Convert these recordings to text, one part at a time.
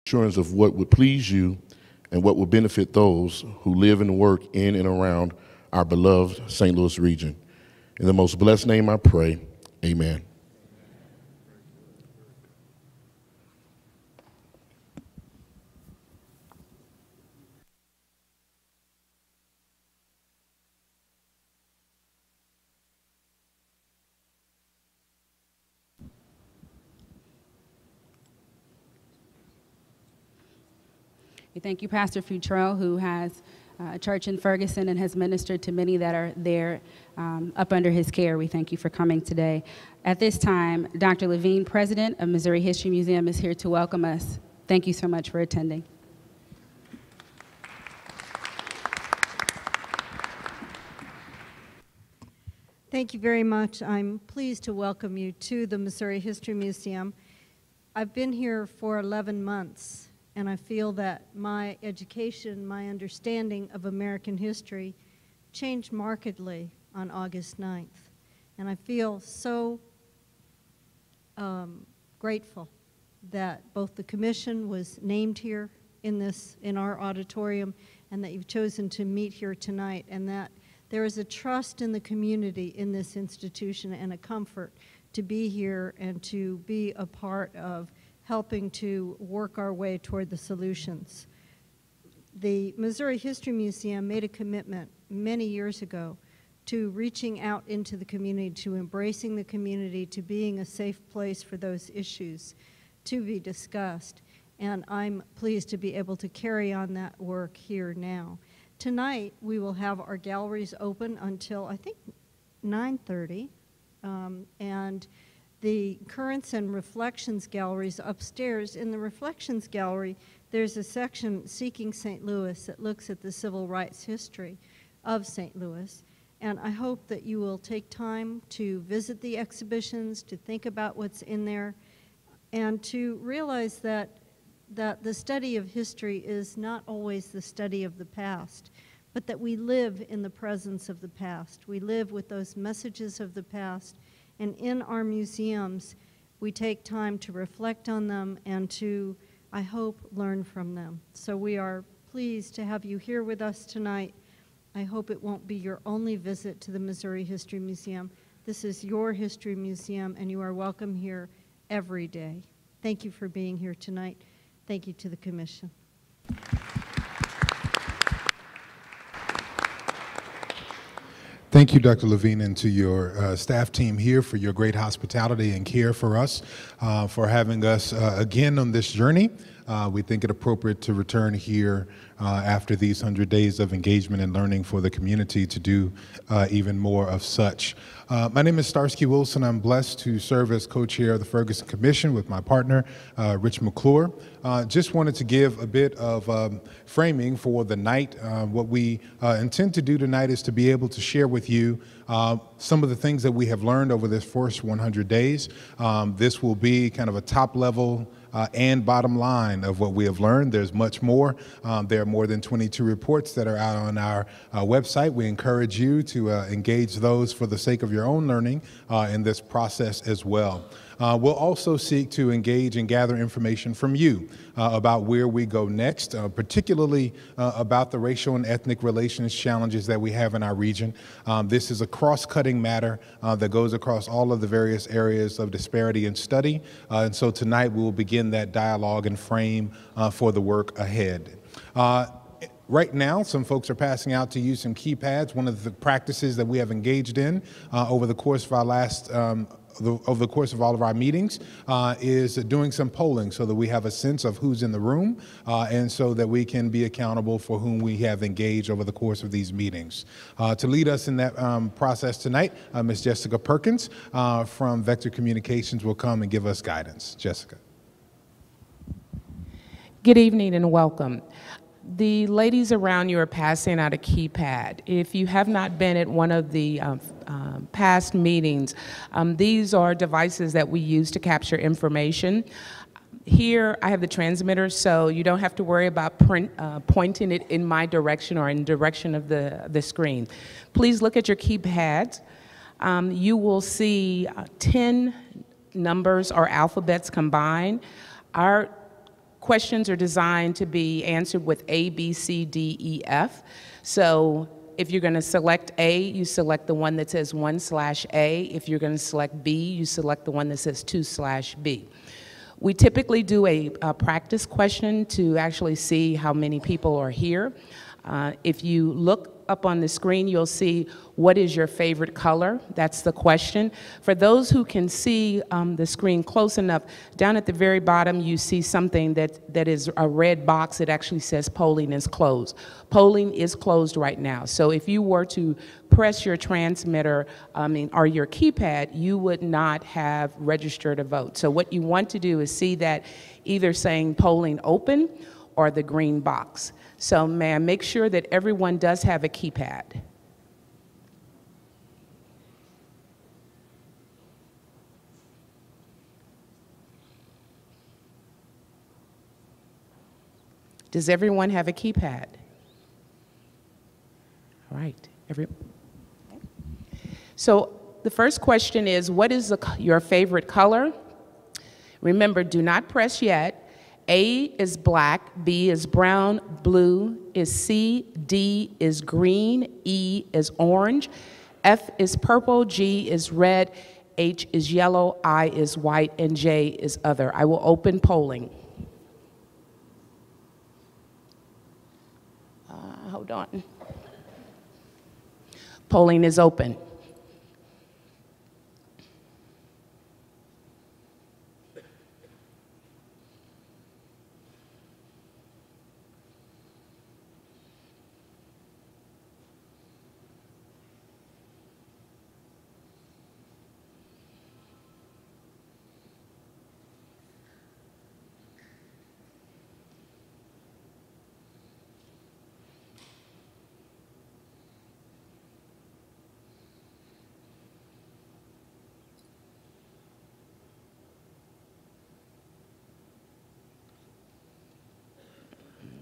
assurance of what would please you and what will benefit those who live and work in and around our beloved St. Louis region. In the most blessed name I pray, amen. Thank you, Pastor Futrell, who has a church in Ferguson and has ministered to many that are there up under his care. We thank you for coming today. At this time, Dr. Levine, President of Missouri History Museum, is here to welcome us. Thank you so much for attending. Thank you very much. I'm pleased to welcome you to the Missouri History Museum. I've been here for 11 months. And I feel that my education, my understanding of American history changed markedly on August 9th. And I feel so grateful that both the commission was named here in our auditorium and that you've chosen to meet here tonight, and that there is a trust in the community in this institution and a comfort to be here and to be a part of helping to work our way toward the solutions. The Missouri History Museum made a commitment many years ago to reaching out into the community, to embracing the community, to being a safe place for those issues to be discussed. And I'm pleased to be able to carry on that work here now. Tonight, we will have our galleries open until, I think, 9:30, and the Currents and Reflections galleries upstairs. In the Reflections gallery, there's a section, Seeking St. Louis, that looks at the civil rights history of St. Louis. And I hope that you will take time to visit the exhibitions, to think about what's in there, and to realize that the study of history is not always the study of the past, but that we live in the presence of the past. We live with those messages of the past. And in our museums, we take time to reflect on them and to, I hope, learn from them. So we are pleased to have you here with us tonight. I hope it won't be your only visit to the Missouri History Museum. This is your history museum, and you are welcome here every day. Thank you for being here tonight. Thank you to the commission. Thank you, Dr. Levine, and to your staff team here for your great hospitality and care for us, for having us again on this journey. We think it appropriate to return here after these 100 days of engagement and learning for the community to do even more of such. My name is Starsky Wilson. I'm blessed to serve as co-chair of the Ferguson Commission with my partner, Rich McClure. Just wanted to give a bit of framing for the night. What we intend to do tonight is to be able to share with you some of the things that we have learned over this first 100 days. This will be kind of a top level and bottom line of what we have learned. There's much more. There are more than 22 reports that are out on our website. We encourage you to engage those for the sake of your own learning in this process as well. We'll also seek to engage and gather information from you about where we go next, particularly about the racial and ethnic relations challenges that we have in our region. This is a cross-cutting matter that goes across all of the various areas of disparity in study. And so tonight we will begin that dialogue and frame for the work ahead. Right now, some folks are passing out to you some keypads. One of the practices that we have engaged in over the course of our over the course of all of our meetings is doing some polling so that we have a sense of who's in the room and so that we can be accountable for whom we have engaged over the course of these meetings. To lead us in that process tonight, Ms. Jessica Perkins from Vector Communications will come and give us guidance. Jessica. Good evening and welcome. The ladies around you are passing out a keypad. If you have not been at one of the past meetings, these are devices that we use to capture information. Here I have the transmitter, so you don't have to worry about pointing it in my direction or in the direction of the screen. Please look at your keypads. You will see 10 numbers or alphabets combined. Our questions are designed to be answered with A, B, C, D, E, F. So if you're going to select A, you select the one that says 1/A. If you're going to select B, you select the one that says 2/B. We typically do a practice question to actually see how many people are here. If you look up on the screen, you'll see what is your favorite color. That's the question. For those who can see the screen close enough, down at the very bottom you see something that is a red box. It actually says polling is closed. Polling is closed right now. So if you were to press your transmitter or your keypad, you would not have registered a vote. So what you want to do is see that either saying polling open or the green box. So may I make sure that everyone does have a keypad? Does everyone have a keypad? All right. So the first question is, what is your favorite color? Remember, do not press yet. A is black, B is brown, blue is C, D is green, E is orange, F is purple, G is red, H is yellow, I is white, and J is other. I will open polling. Hold on. Polling is open.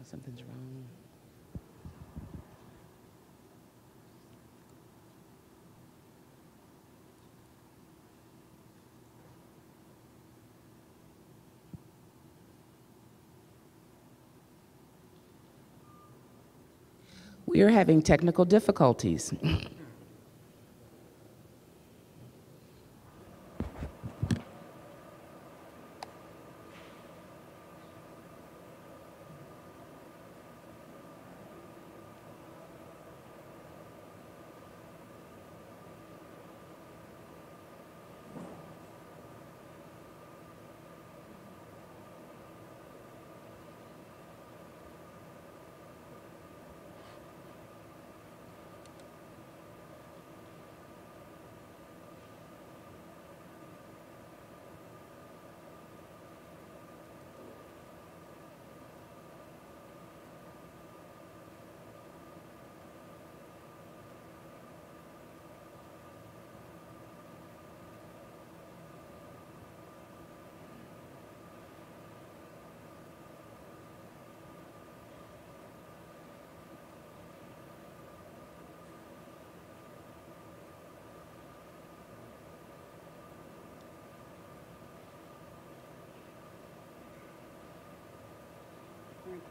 Something's wrong. We are having technical difficulties.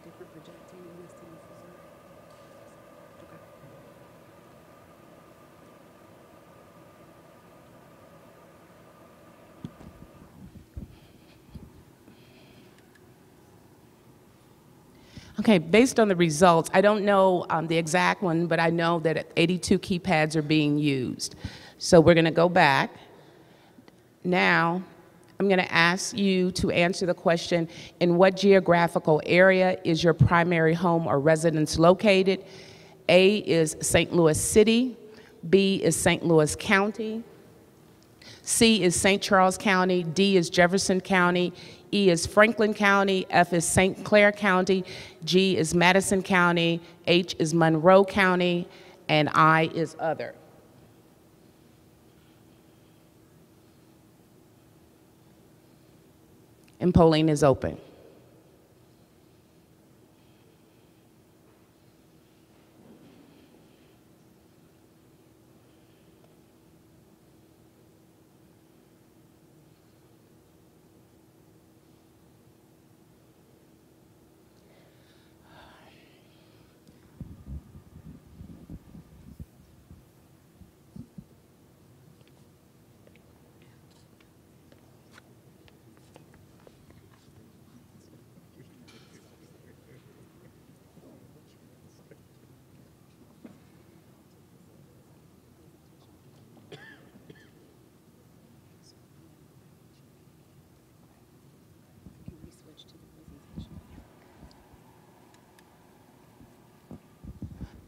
Different projecting in this thing. Okay, based on the results, I don't know the exact one, but I know that 82 keypads are being used. So we're going to go back. Now, I'm going to ask you to answer the question, in what geographical area is your primary home or residence located? A is St. Louis City, B is St. Louis County, C is St. Charles County, D is Jefferson County, E is Franklin County, F is St. Clair County, G is Madison County, H is Monroe County, and I is other. And polling is open.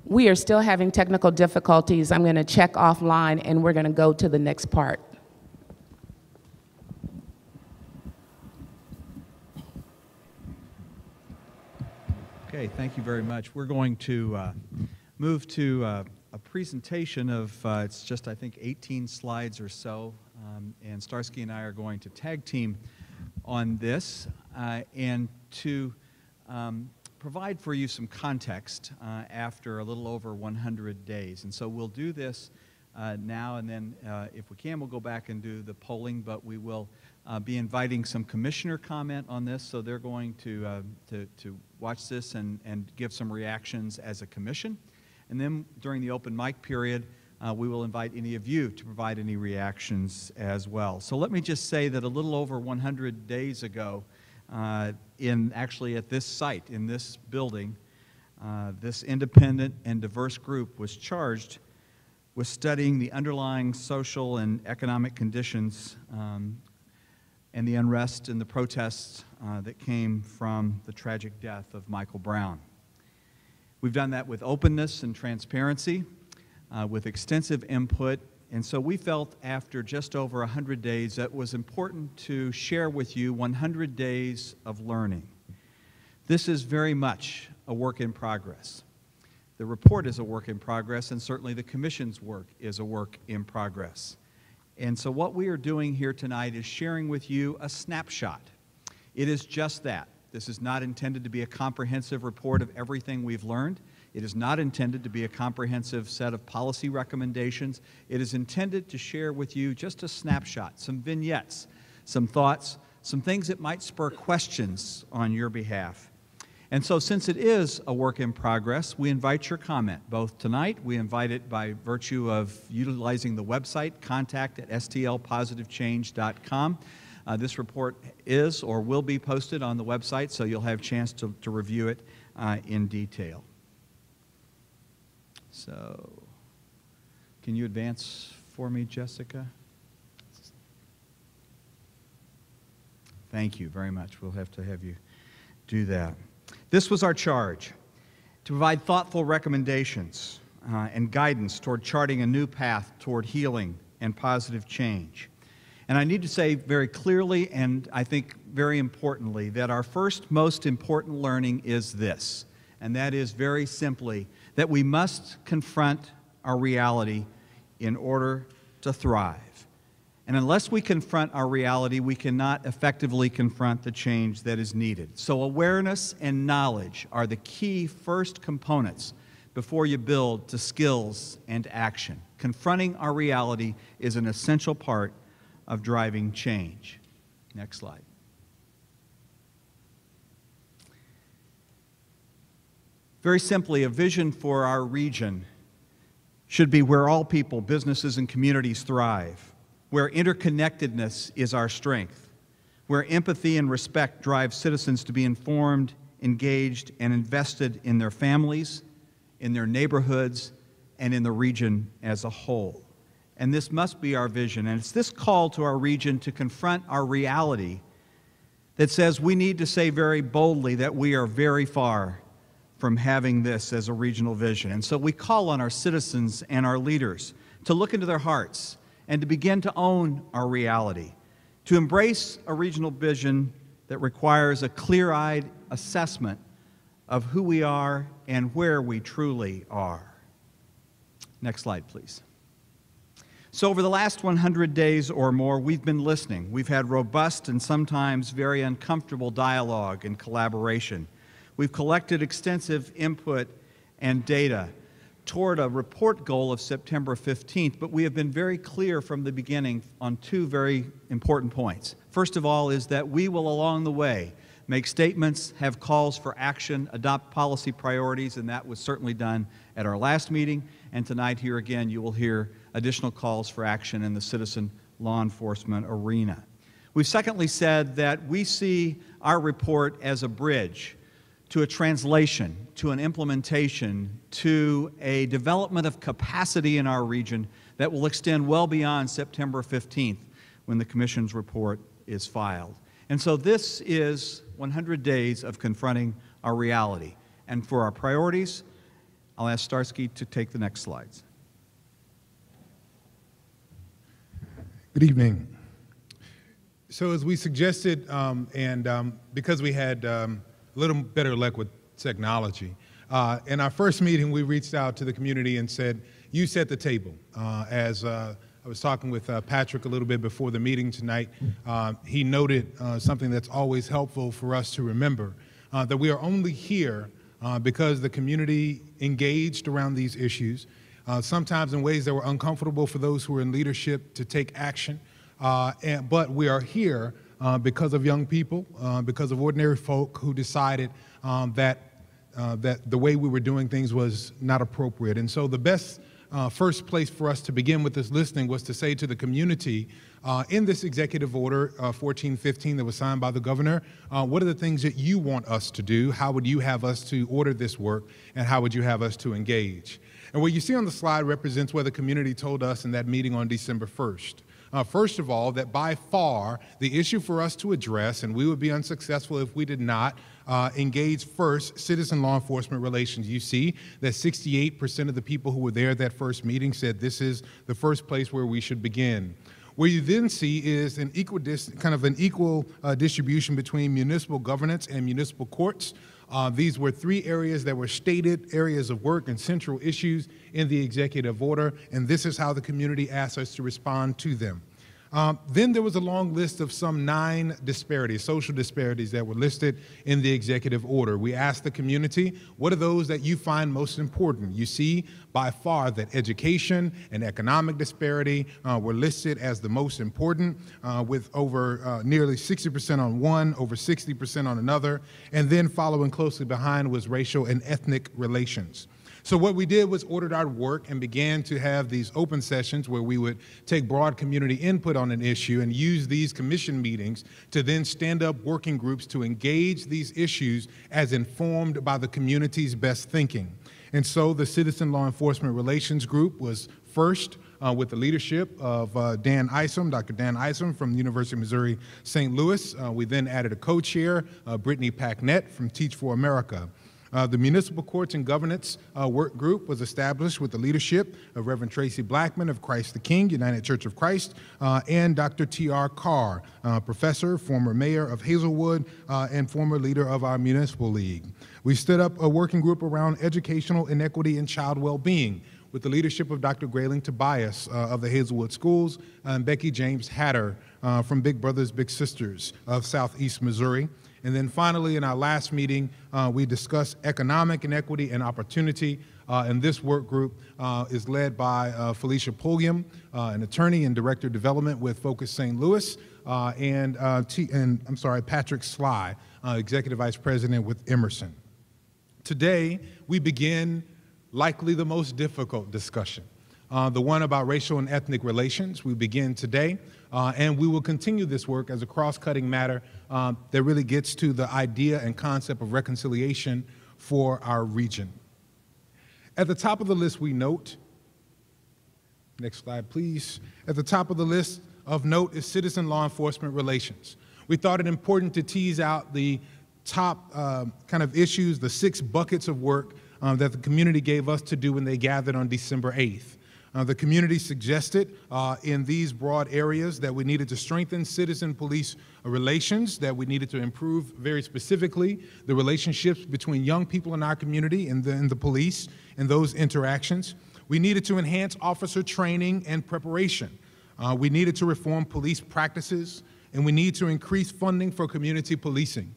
We are still having technical difficulties. I'm going to check offline, and we're going to go to the next part. Okay, thank you very much. We're going to move to a presentation of, it's just, I think, 18 slides or so, and Starsky and I are going to tag team on this, and to provide for you some context after a little over 100 days. And so we'll do this now, and then if we can, we'll go back and do the polling, but we will be inviting some commissioner comment on this, so they're going to watch this and give some reactions as a commission. And then during the open mic period, we will invite any of you to provide any reactions as well. So let me just say that a little over 100 days ago, actually at this site, in this building, this independent and diverse group was charged with studying the underlying social and economic conditions and the unrest and the protests that came from the tragic death of Michael Brown. We've done that with openness and transparency, with extensive input, and so we felt after just over 100 days that it was important to share with you 100 days of learning. This is very much a work in progress. The report is a work in progress, and certainly the Commission's work is a work in progress. And so what we are doing here tonight is sharing with you a snapshot. It is just that. This is not intended to be a comprehensive report of everything we've learned. It is not intended to be a comprehensive set of policy recommendations. It is intended to share with you just a snapshot, some vignettes, some thoughts, some things that might spur questions on your behalf. And so since it is a work in progress, we invite your comment. Both tonight, we invite it by virtue of utilizing the website, contact@stlpositivechange.com. This report is or will be posted on the website, so you'll have a chance to review it in detail. So, can you advance for me, Jessica? Thank you very much. We'll have to have you do that. This was our charge, to provide thoughtful recommendations and guidance toward charting a new path toward healing and positive change. And I need to say very clearly, and I think very importantly, that our first most important learning is this, and that is very simply that we must confront our reality in order to thrive. And unless we confront our reality, we cannot effectively confront the change that is needed. So awareness and knowledge are the key first components before you build to skills and action. Confronting our reality is an essential part of driving change. Next slide. Very simply, a vision for our region should be where all people, businesses, and communities thrive, where interconnectedness is our strength, where empathy and respect drive citizens to be informed, engaged, and invested in their families, in their neighborhoods, and in the region as a whole. And this must be our vision. And it's this call to our region to confront our reality that says we need to say very boldly that we are very far from having this as a regional vision. And so we call on our citizens and our leaders to look into their hearts and to begin to own our reality, to embrace a regional vision that requires a clear-eyed assessment of who we are and where we truly are. Next slide, please. So over the last 100 days or more, we've been listening. We've had robust and sometimes very uncomfortable dialogue and collaboration. We've collected extensive input and data toward a report goal of September 15th, but we have been very clear from the beginning on two very important points. First of all is that we will, along the way, make statements, have calls for action, adopt policy priorities, and that was certainly done at our last meeting. And tonight here again, you will hear additional calls for action in the citizen law enforcement arena. We've secondly said that we see our report as a bridge to a translation, to an implementation, to a development of capacity in our region that will extend well beyond September 15th when the Commission's report is filed. And so this is 100 days of confronting our reality. And for our priorities, I'll ask Starsky to take the next slides. Good evening. So as we suggested, because we had a little better luck with technology, in our first meeting, we reached out to the community and said, you set the table. As I was talking with Patrick a little bit before the meeting tonight, he noted something that's always helpful for us to remember, that we are only here because the community engaged around these issues, sometimes in ways that were uncomfortable for those who were in leadership to take action. But we are here because of young people, because of ordinary folk who decided that the way we were doing things was not appropriate. And so the best first place for us to begin with this listening was to say to the community, in this executive order 1415 that was signed by the governor, what are the things that you want us to do? How would you have us to order this work? And how would you have us to engage? And what you see on the slide represents what the community told us in that meeting on December 1st. First of all, that by far the issue for us to address, and we would be unsuccessful if we did not engage first citizen law enforcement relations. You see that 68% of the people who were there at that first meeting said this is the first place where we should begin. What you then see is an equal distribution between municipal governance and municipal courts. These were three areas that were stated areas of work and central issues in the executive order, and this is how the community asked us to respond to them. Then there was a long list of some 9 disparities, social disparities that were listed in the executive order. We asked the community, what are those that you find most important? You see by far that education and economic disparity were listed as the most important, with over nearly 60% on one, over 60% on another, and then following closely behind was racial and ethnic relations. So what we did was ordered our work and began to have these open sessions where we would take broad community input on an issue and use these commission meetings to then stand up working groups to engage these issues as informed by the community's best thinking. And so the Citizen Law Enforcement Relations Group was first with the leadership of Dan Isom, Dr. Dan Isom from the University of Missouri, St. Louis. We then added a co-chair, Brittany Packnett from Teach for America. The Municipal Courts and Governance Work Group was established with the leadership of Reverend Tracy Blackman of Christ the King, United Church of Christ, and Dr. T.R. Carr, professor, former mayor of Hazelwood, and former leader of our municipal league. We stood up a working group around educational inequity and child well-being with the leadership of Dr. Grayling Tobias of the Hazelwood Schools, and Becky James Hatter from Big Brothers Big Sisters of Southeast Missouri. And then finally, in our last meeting, we discussed economic inequity and opportunity. And this work group is led by Felicia Pulliam, an attorney and director of development with Focus St. Louis, and Patrick Sly, executive vice president with Emerson. Today, we begin likely the most difficult discussion, the one about racial and ethnic relations. We begin today. And we will continue this work as a cross-cutting matter that really gets to the idea and concept of reconciliation for our region. At the top of the list, we note, next slide, please. At the top of the list of note is citizen law enforcement relations. We thought it important to tease out the top kind of issues, the 6 buckets of work that the community gave us to do when they gathered on December 8th. The community suggested in these broad areas that we needed to strengthen citizen-police relations, that we needed to improve very specifically the relationships between young people in our community and the police and those interactions. We needed to enhance officer training and preparation. We needed to reform police practices, and we need to increase funding for community policing.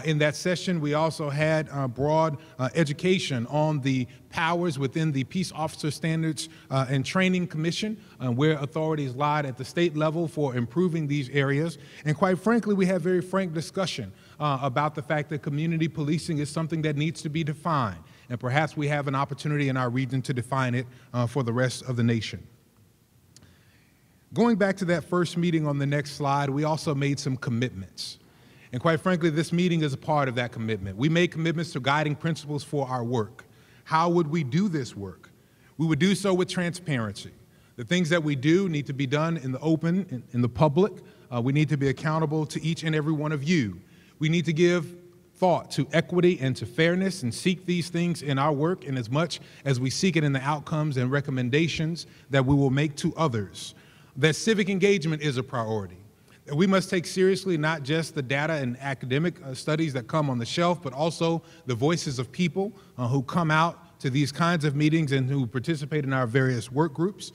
In that session, we also had broad education on the powers within the Peace Officer Standards and Training Commission, where authorities lied at the state level for improving these areas. And quite frankly, we had very frank discussion about the fact that community policing is something that needs to be defined. And perhaps we have an opportunity in our region to define it for the rest of the nation. Going back to that first meeting on the next slide, we also made some commitments. And quite frankly, this meeting is a part of that commitment. We made commitments to guiding principles for our work. How would we do this work? We would do so with transparency. The things that we do need to be done in the open, in the public. We need to be accountable to each and every one of you. We need to give thought to equity and to fairness and seek these things in our work in as much as we seek it in the outcomes and recommendations that we will make to others. That civic engagement is a priority. That we must take seriously not just the data and academic studies that come on the shelf, but also the voices of people who come out to these kinds of meetings and who participate in our various work groups,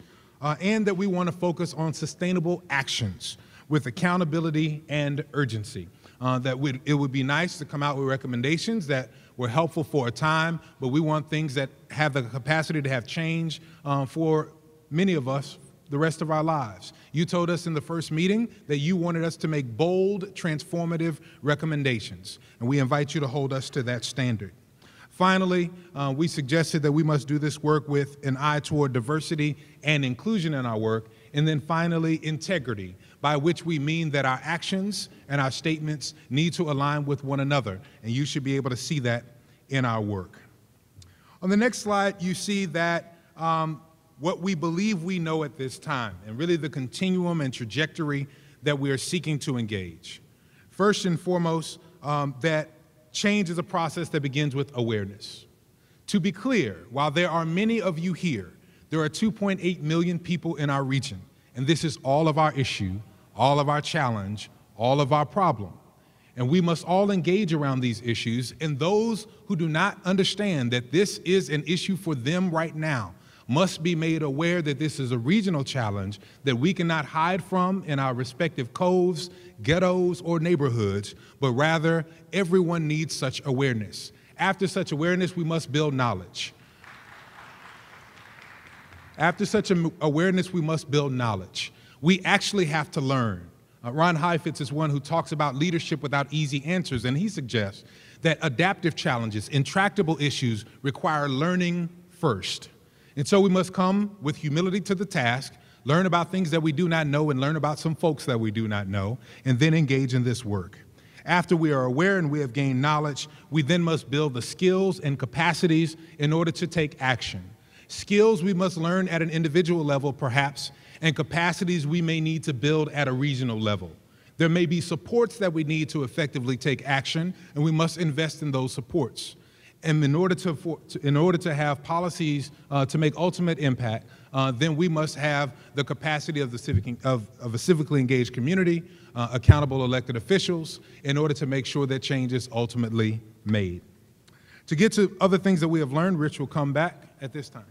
and that we want to focus on sustainable actions with accountability and urgency. It would be nice to come out with recommendations that were helpful for a time, but we want things that have the capacity to have change for many of us the rest of our lives. You told us in the first meeting that you wanted us to make bold, transformative recommendations, and we invite you to hold us to that standard. Finally, we suggested that we must do this work with an eye toward diversity and inclusion in our work, and then finally, integrity, by which we mean that our actions and our statements need to align with one another, and you should be able to see that in our work. On the next slide, you see that what we believe we know at this time, and really the continuum and trajectory that we are seeking to engage. First and foremost, that change is a process that begins with awareness. To be clear, while there are many of you here, there are 2.8 million people in our region, and this is all of our issue, all of our challenge, all of our problem. And we must all engage around these issues, and those who do not understand that this is an issue for them right now must be made aware that this is a regional challenge that we cannot hide from in our respective coves, ghettos, or neighborhoods, but rather everyone needs such awareness. After such awareness, we must build knowledge. After such awareness, we must build knowledge. We actually have to learn. Ron Heifetz is one who talks about leadership without easy answers, and he suggests that adaptive challenges, intractable issues require learning first. And so we must come with humility to the task, learn about things that we do not know, and learn about some folks that we do not know, and then engage in this work. After we are aware and we have gained knowledge, we then must build the skills and capacities in order to take action. Skills we must learn at an individual level, perhaps, and capacities we may need to build at a regional level. There may be supports that we need to effectively take action, and we must invest in those supports. And in order to have policies to make ultimate impact, then we must have the capacity of a civically engaged community, accountable elected officials, in order to make sure that change is ultimately made. To get to other things that we have learned, Rich will come back at this time.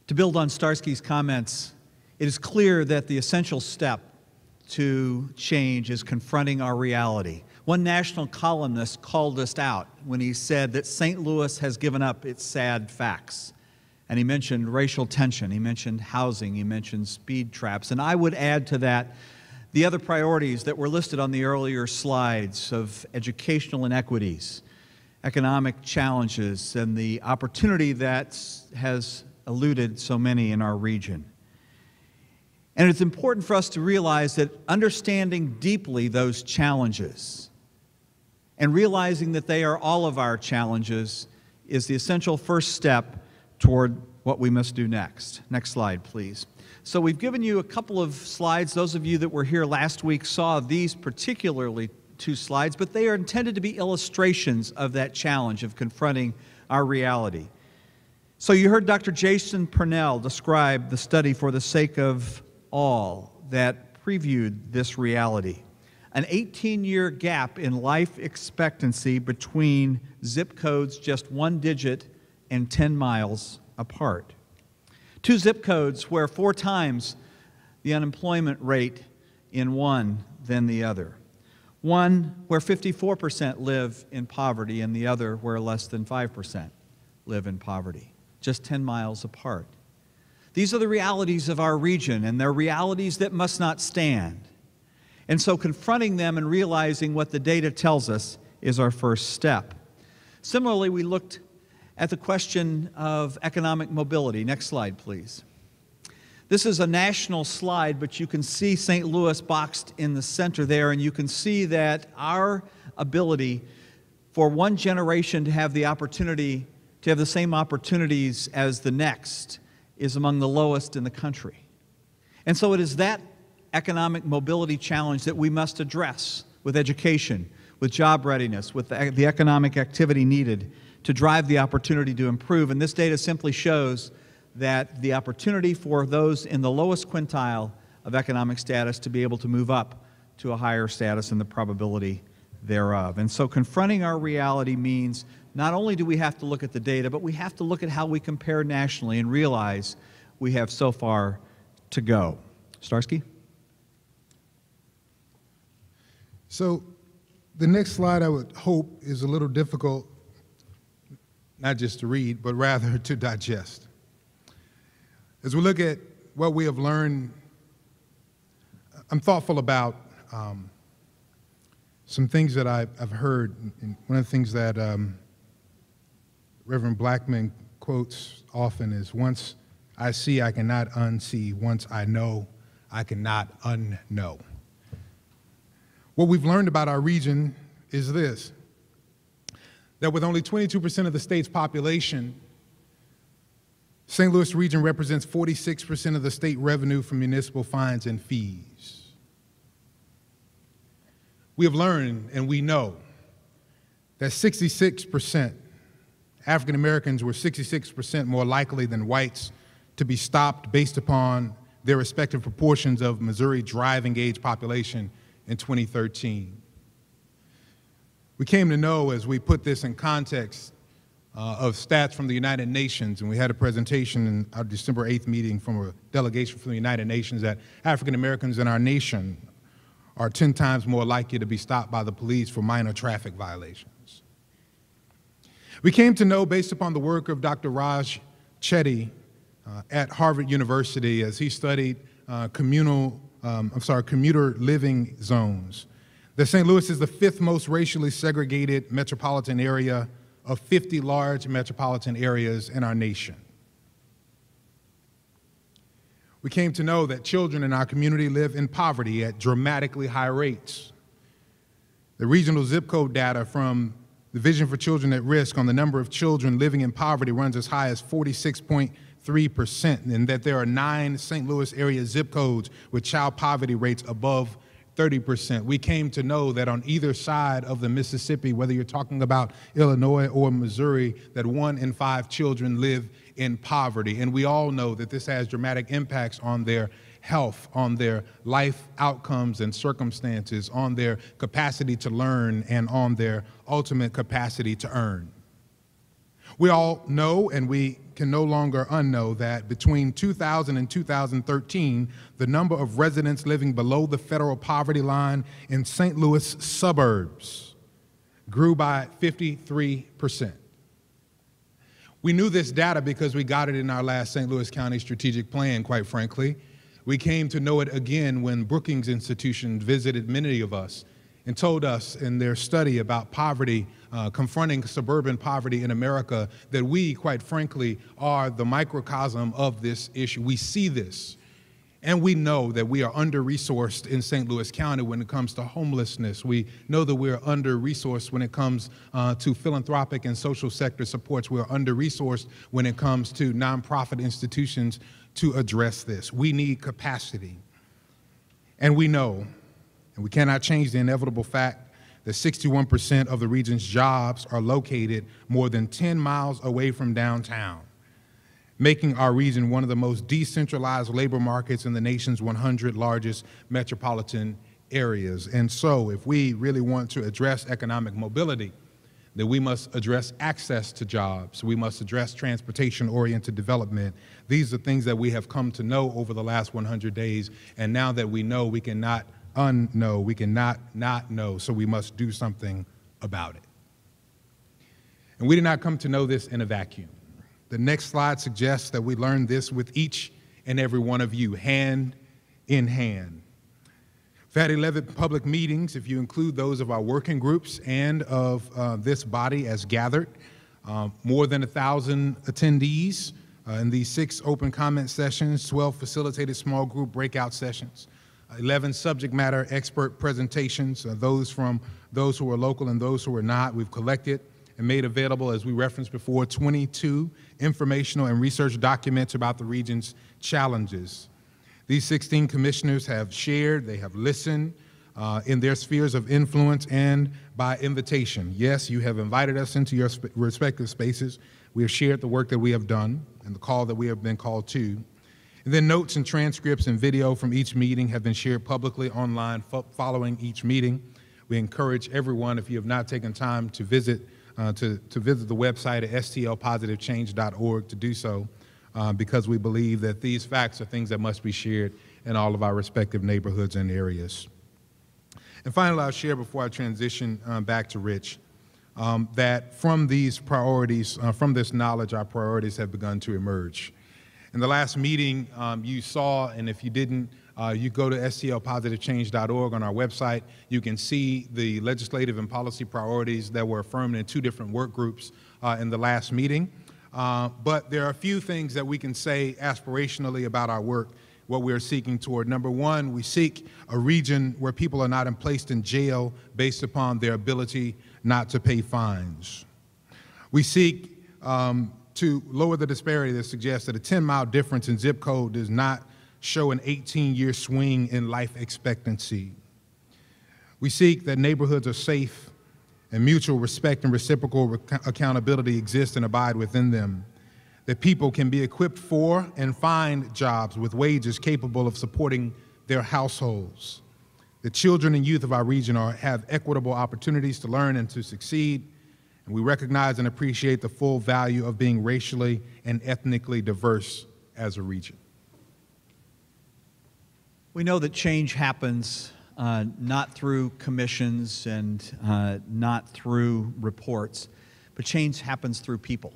To build on Starsky's comments, it is clear that the essential step to change is confronting our reality. One national columnist called us out when he said that St. Louis has given up its sad facts. And he mentioned racial tension, he mentioned housing, he mentioned speed traps. And I would add to that the other priorities that were listed on the earlier slides of educational inequities, economic challenges, and the opportunity that has eluded so many in our region. And it's important for us to realize that understanding deeply those challenges and realizing that they are all of our challenges is the essential first step toward what we must do next. Next slide, please. So we've given you a couple of slides. Those of you that were here last week saw these particularly two slides, but they are intended to be illustrations of that challenge of confronting our reality. So you heard Dr. Jason Purnell describe the study For the Sake of All that previewed this reality. An 18-year gap in life expectancy between zip codes just one digit and 10 miles apart. Two zip codes where 4 times the unemployment rate in one than the other. One where 54% live in poverty and the other where less than 5% live in poverty. Just 10 miles apart. These are the realities of our region, and they're realities that must not stand. And so confronting them and realizing what the data tells us is our first step. Similarly, we looked at the question of economic mobility. Next slide, please. This is a national slide, but you can see St. Louis boxed in the center there, and you can see that our ability for one generation to have the opportunity to have the same opportunities as the next is among the lowest in the country. And so it is that economic mobility challenge that we must address with education, with job readiness, with the economic activity needed to drive the opportunity to improve. And this data simply shows that the opportunity for those in the lowest quintile of economic status to be able to move up to a higher status and the probability thereof. And so confronting our reality means not only do we have to look at the data, but we have to look at how we compare nationally and realize we have so far to go. Starsky? So the next slide, I would hope, is a little difficult, not just to read, but rather to digest. As we look at what we have learned, I'm thoughtful about some things that I've heard. And one of the things that Reverend Blackman quotes often is, once I see, I cannot unsee. Once I know, I cannot unknow. What we've learned about our region is this, that with only 22% of the state's population, St. Louis region represents 46% of the state revenue from municipal fines and fees. We have learned and we know that 66%, African Americans were 66% more likely than whites to be stopped based upon their respective proportions of Missouri driving age population in 2013. We came to know, as we put this in context of stats from the United Nations, and we had a presentation in our December 8th meeting from a delegation from the United Nations, that African Americans in our nation are 10 times more likely to be stopped by the police for minor traffic violations. We came to know, based upon the work of Dr. Raj Chetty at Harvard University, as he studied commuter living zones, that St. Louis is the 5th most racially segregated metropolitan area of 50 large metropolitan areas in our nation. We came to know that children in our community live in poverty at dramatically high rates. The regional zip code data from the Vision for Children at Risk on the number of children living in poverty runs as high as 46.3%, and that there are 9 St. Louis area zip codes with child poverty rates above 30%. We came to know that on either side of the Mississippi, whether you're talking about Illinois or Missouri, that 1 in 5 children live in poverty. And we all know that this has dramatic impacts on their health, on their life outcomes and circumstances, on their capacity to learn, and on their ultimate capacity to earn. We all know, and we can no longer unknow, that between 2000 and 2013, the number of residents living below the federal poverty line in St. Louis suburbs grew by 53%. We knew this data because we got it in our last St. Louis County strategic plan, quite frankly. We came to know it again when Brookings Institution visited many of us and told us in their study about poverty, confronting suburban poverty in America, that we, quite frankly, are the microcosm of this issue. We see this, and we know that we are under-resourced in St. Louis County when it comes to homelessness. We know that we're under-resourced when it comes to philanthropic and social sector supports. We're under-resourced when it comes to nonprofit institutions to address this. We need capacity, and we know, and we cannot change the inevitable fact that 61% of the region's jobs are located more than 10 miles away from downtown, making our region one of the most decentralized labor markets in the nation's 100 largest metropolitan areas. And so if we really want to address economic mobility, then we must address access to jobs. We must address transportation-oriented development. These are things that we have come to know over the last 100 days, and now that we know, we cannot unknow, we cannot not know, so we must do something about it. And we did not come to know this in a vacuum. The next slide suggests that we learned this with each and every one of you, hand in hand. We've had 11 public meetings, if you include those of our working groups and of this body as gathered, more than 1,000 attendees in these 6 open comment sessions, 12 facilitated small group breakout sessions, 11 subject matter expert presentations, those from those who are local and those who are not. We've collected and made available, as we referenced before, 22 informational and research documents about the region's challenges. These 16 commissioners have shared, they have listened, in their spheres of influence and by invitation. Yes, you have invited us into your respective spaces. We have shared the work that we have done and the call that we have been called to. And then notes and transcripts and video from each meeting have been shared publicly online following each meeting. We encourage everyone, if you have not taken time to visit the website at stlpositivechange.org, to do so, because we believe that these facts are things that must be shared in all of our respective neighborhoods and areas. And finally, I'll share before I transition back to Rich, that from these priorities, from this knowledge, our priorities have begun to emerge. In the last meeting, you saw, and if you didn't, you go to stlpositivechange.org on our website. You can see the legislative and policy priorities that were affirmed in 2 different work groups in the last meeting. But there are a few things that we can say aspirationally about our work, what we are seeking toward. Number one, we seek a region where people are not placed in jail based upon their ability not to pay fines. We seek to lower the disparity that suggests that a 10-mile difference in zip code does not show an 18-year swing in life expectancy. We seek that neighborhoods are safe and mutual respect and reciprocal accountability exist and abide within them, that people can be equipped for and find jobs with wages capable of supporting their households, that children and youth of our region have equitable opportunities to learn and to succeed, and we recognize and appreciate the full value of being racially and ethnically diverse as a region. We know that change happens not through commissions and not through reports, but change happens through people.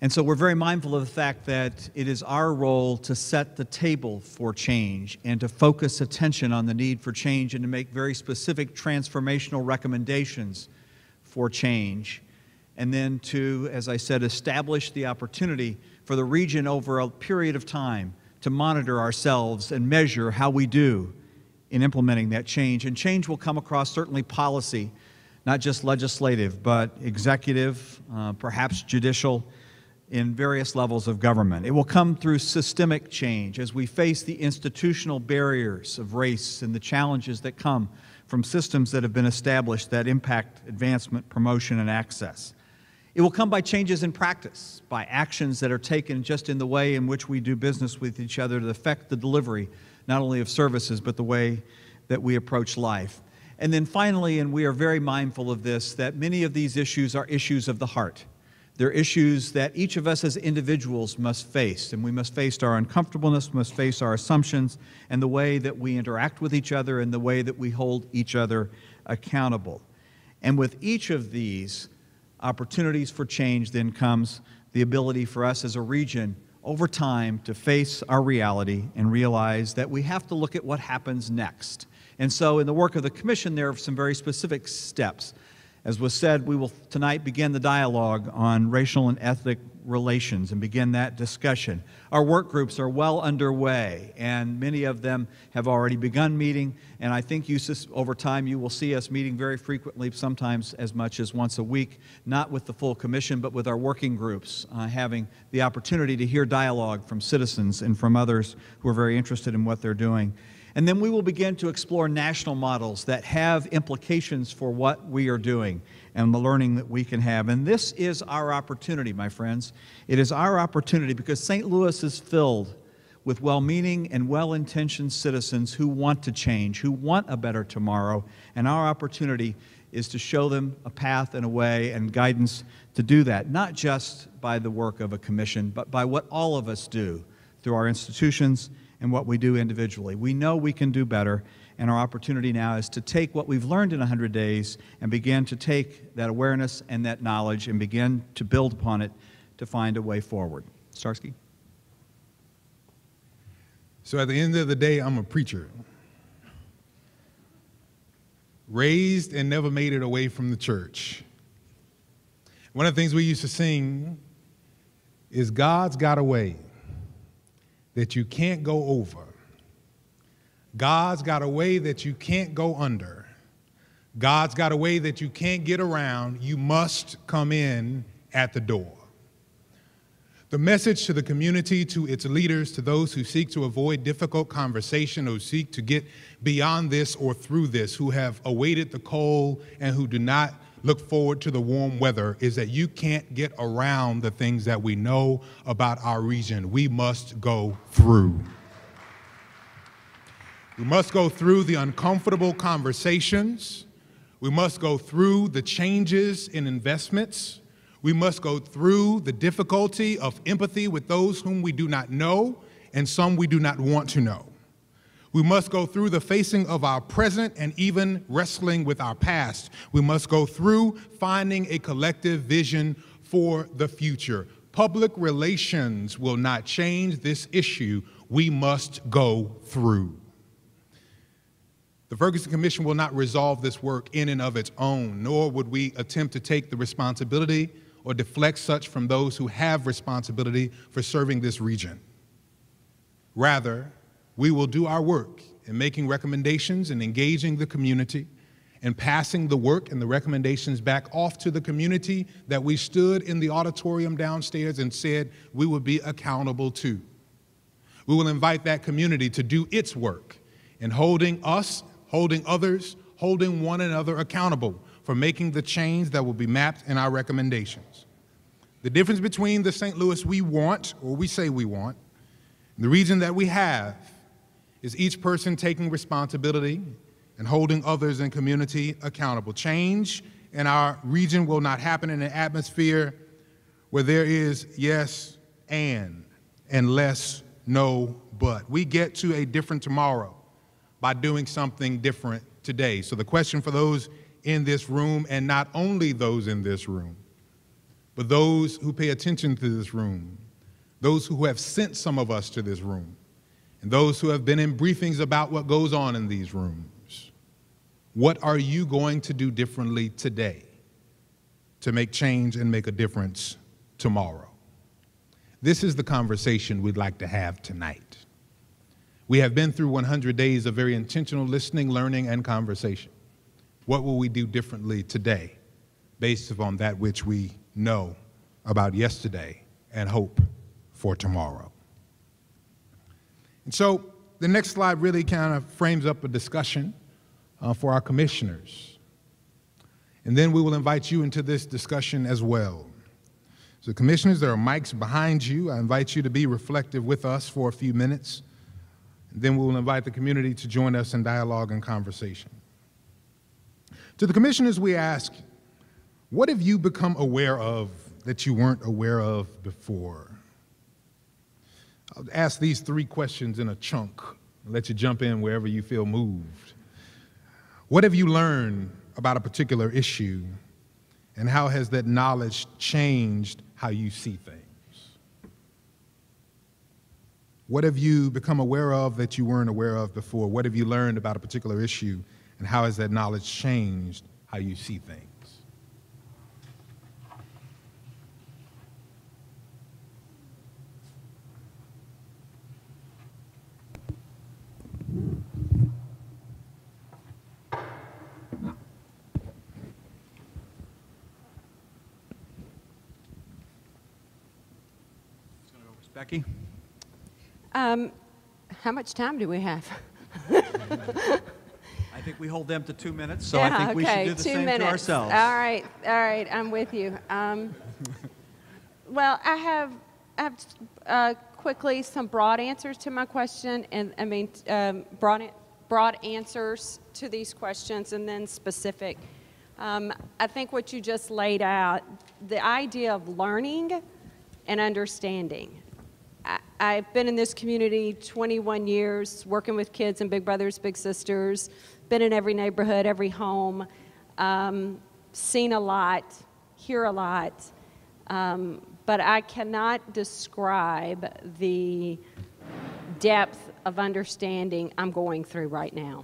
And so we're very mindful of the fact that it is our role to set the table for change and to focus attention on the need for change and to make very specific transformational recommendations for change, and then to, as I said, establish the opportunity for the region over a period of time to monitor ourselves and measure how we do in implementing that change. And change will come across certainly policy, not just legislative, but executive, perhaps judicial, in various levels of government. It will come through systemic change as we face the institutional barriers of race and the challenges that come from systems that have been established that impact advancement, promotion, and access. It will come by changes in practice, by actions that are taken just in the way in which we do business with each other to affect the delivery, not only of services, but the way that we approach life. And then finally, and we are very mindful of this, that many of these issues are issues of the heart. They're issues that each of us as individuals must face, and we must face our uncomfortableness, must face our assumptions, and the way that we interact with each other and the way that we hold each other accountable. And with each of these opportunities for change then comes the ability for us as a region over time to face our reality and realize that we have to look at what happens next. And so in the work of the Commission, there are some very specific steps. As was said, we will tonight begin the dialogue on racial and ethnic relations and begin that discussion. Our work groups are well underway, and many of them have already begun meeting, and I think over time you will see us meeting very frequently, sometimes as much as once a week, not with the full Commission, but with our working groups, having the opportunity to hear dialogue from citizens and from others who are very interested in what they're doing. And then we will begin to explore national models that have implications for what we are doing and the learning that we can have. And this is our opportunity, my friends. It is our opportunity because St. Louis is filled with well-meaning and well-intentioned citizens who want to change, who want a better tomorrow. And our opportunity is to show them a path and a way and guidance to do that, not just by the work of a commission, but by what all of us do through our institutions and what we do individually. We know we can do better, and our opportunity now is to take what we've learned in 100 days and begin to take that awareness and that knowledge and begin to build upon it to find a way forward. Starsky? So at the end of the day, I'm a preacher. Raised and never made it away from the church. One of the things we used to sing is God's got a way that you can't go over. God's got a way that you can't go under. God's got a way that you can't get around. You must come in at the door. The message to the community, to its leaders, to those who seek to avoid difficult conversation, who seek to get beyond this or through this, who have awaited the cold and who do not look forward to the warm weather, is that you can't get around the things that we know about our region. We must go through. We must go through the uncomfortable conversations. We must go through the changes in investments. We must go through the difficulty of empathy with those whom we do not know and some we do not want to know. We must go through the facing of our present and even wrestling with our past. We must go through finding a collective vision for the future. Public relations will not change this issue. We must go through. The Ferguson Commission will not resolve this work in and of its own, nor would we attempt to take the responsibility or deflect such from those who have responsibility for serving this region. Rather, we will do our work in making recommendations and engaging the community and passing the work and the recommendations back off to the community that we stood in the auditorium downstairs and said we would be accountable to. We will invite that community to do its work in holding us, holding others, holding one another accountable for making the change that will be mapped in our recommendations. The difference between the St. Louis we want, or we say we want, and the region that we have is each person taking responsibility and holding others in community accountable. Change in our region will not happen in an atmosphere where there is yes and less no but. We get to a different tomorrow by doing something different today. So the question for those in this room, and not only those in this room, but those who pay attention to this room, those who have sent some of us to this room, and those who have been in briefings about what goes on in these rooms, what are you going to do differently today to make change and make a difference tomorrow? This is the conversation we'd like to have tonight. We have been through 100 days of very intentional listening, learning, and conversation. What will we do differently today based upon that which we know about yesterday and hope for tomorrow? And so the next slide really kind of frames up a discussion for our commissioners. And then we will invite you into this discussion as well. So commissioners, there are mics behind you. I invite you to be reflective with us for a few minutes. And then we will invite the community to join us in dialogue and conversation. To the commissioners, we ask, what have you become aware of that you weren't aware of before? I'll ask these three questions in a chunk. I'll let you jump in wherever you feel moved. What have you learned about a particular issue, and how has that knowledge changed how you see things? What have you become aware of that you weren't aware of before? What have you learned about a particular issue, and how has that knowledge changed how you see things? Becky? How much time do we have? I think we hold them to 2 minutes, so I think we should do the same to ourselves. All right, I'm with you. Well, I have quickly some broad answers to my question, and I mean broad answers to these questions, and then specific. I think what you just laid out, the idea of learning and understanding. I've been in this community 21 years, working with kids and big brothers, big sisters, been in every neighborhood, every home, seen a lot, hear a lot, but I cannot describe the depth of understanding I'm going through right now.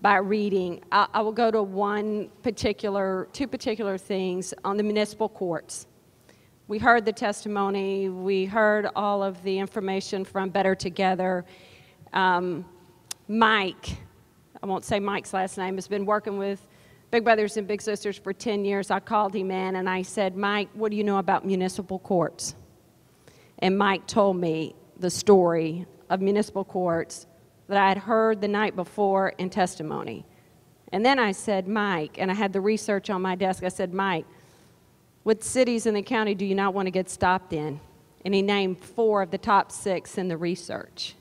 By reading, I will go to two particular things on the municipal courts. We heard the testimony, we heard all of the information from Better Together. Mike, I won't say Mike's last name, has been working with Big Brothers and Big Sisters for 10 years. I called him in and I said, Mike, what do you know about municipal courts? And Mike told me the story of municipal courts that I had heard the night before in testimony. And then I said, Mike, and I had the research on my desk, I said, Mike, what cities in the county do you not want to get stopped in? And he named 4 of the top 6 in the research.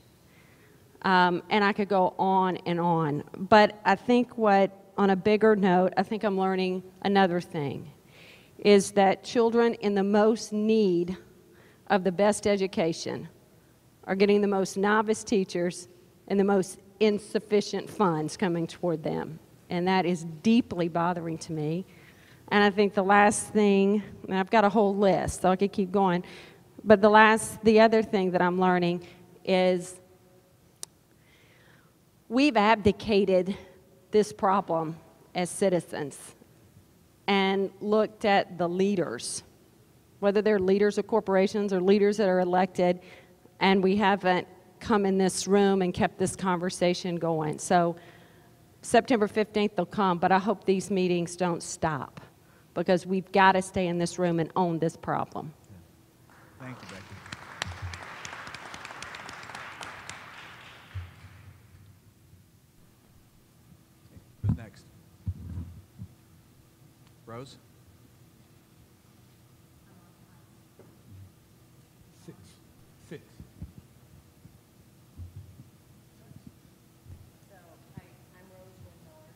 And I could go on and on. But I think on a bigger note, I think I'm learning another thing, is that children in the most need of the best education are getting the most novice teachers and the most insufficient funds coming toward them. And that is deeply bothering to me. And I think the last thing, and I've got a whole list, so I could keep going, but the other thing that I'm learning is we've abdicated this problem as citizens and looked at the leaders, whether they're leaders of corporations or leaders that are elected, and we haven't come in this room and kept this conversation going. So September 15th they'll come, but I hope these meetings don't stop, because we've got to stay in this room and own this problem. Thank you, Becky. Who's next? Rose? Six. So, hi, I'm Rose Windmiller.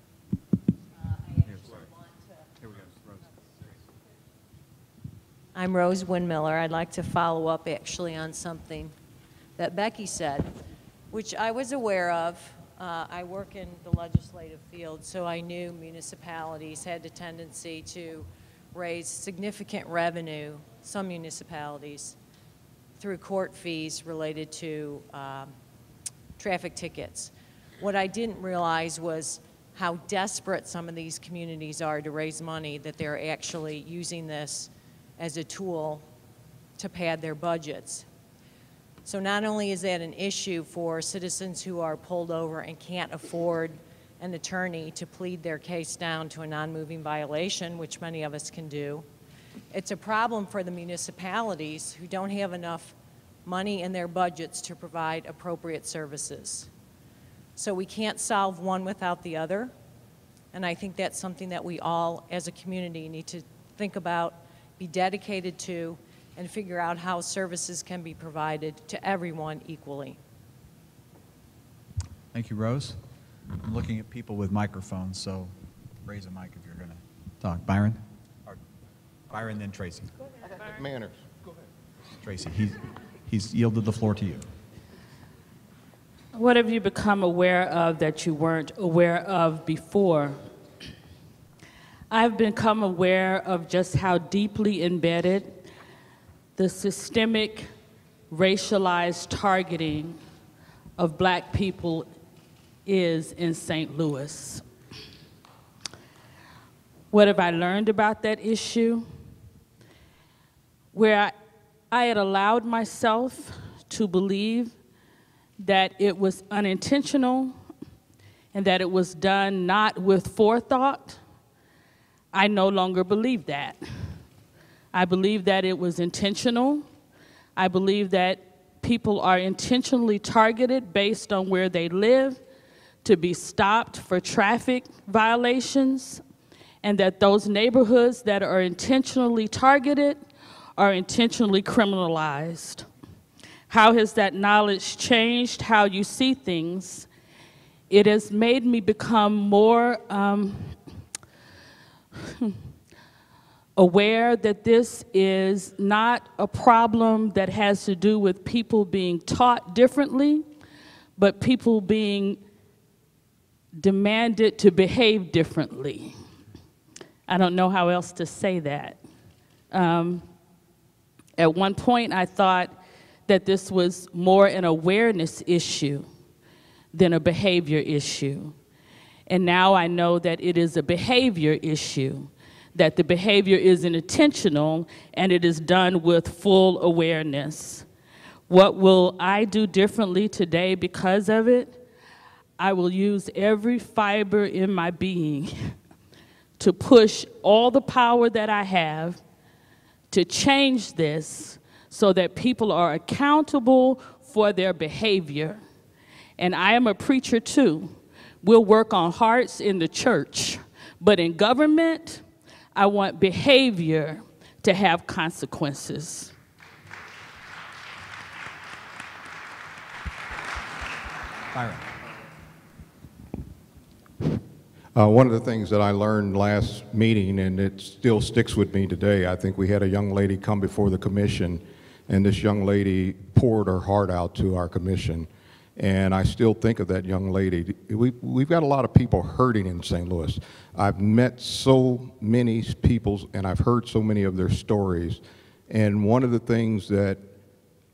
I actually want to... Here we go, Rose. I'm Rose Windmiller. I'd like to follow up actually on something that Becky said, which I was aware of. I work in the legislative field, so I knew municipalities had a tendency to raise significant revenue, some municipalities, through court fees related to traffic tickets. What I didn't realize was how desperate some of these communities are to raise money, that they're actually using this as a tool to pad their budgets. So not only is that an issue for citizens who are pulled over and can't afford an attorney to plead their case down to a non-moving violation, which many of us can do, it's a problem for the municipalities who don't have enough money in their budgets to provide appropriate services. So we can't solve one without the other, and I think that's something that we all as a community need to think about, be dedicated to, and figure out how services can be provided to everyone equally. Thank you, Rose. I'm looking at people with microphones, so raise a mic if you're going to talk. Byron? Or Byron, then Tracy. Manners. Tracy, he's yielded the floor to you. What have you become aware of that you weren't aware of before? I've become aware of just how deeply embedded the systemic racialized targeting of Black people is in St. Louis. What have I learned about that issue? Where I had allowed myself to believe that it was unintentional and that it was done not with forethought, I no longer believe that. I believe that it was intentional. I believe that people are intentionally targeted based on where they live to be stopped for traffic violations, and that those neighborhoods that are intentionally targeted are intentionally criminalized. How has that knowledge changed how you see things? It has made me become more aware that this is not a problem that has to do with people being taught differently, but people being demanded to behave differently. I don't know how else to say that. At one point, I thought that this was more an awareness issue than a behavior issue. And now I know that it is a behavior issue, that the behavior isn't intentional and it is done with full awareness. What will I do differently today because of it? I will use every fiber in my being to push all the power that I have to change this so that people are accountable for their behavior. And I am a preacher too. We'll work on hearts in the church, but in government, I want behavior to have consequences. Byron. One of the things that I learned last meeting, and it still sticks with me today, I think we had a young lady come before the commission, and this young lady poured her heart out to our commission. And I still think of that young lady. We've got a lot of people hurting in St. Louis. I've met so many people, and I've heard so many of their stories. And one of the things that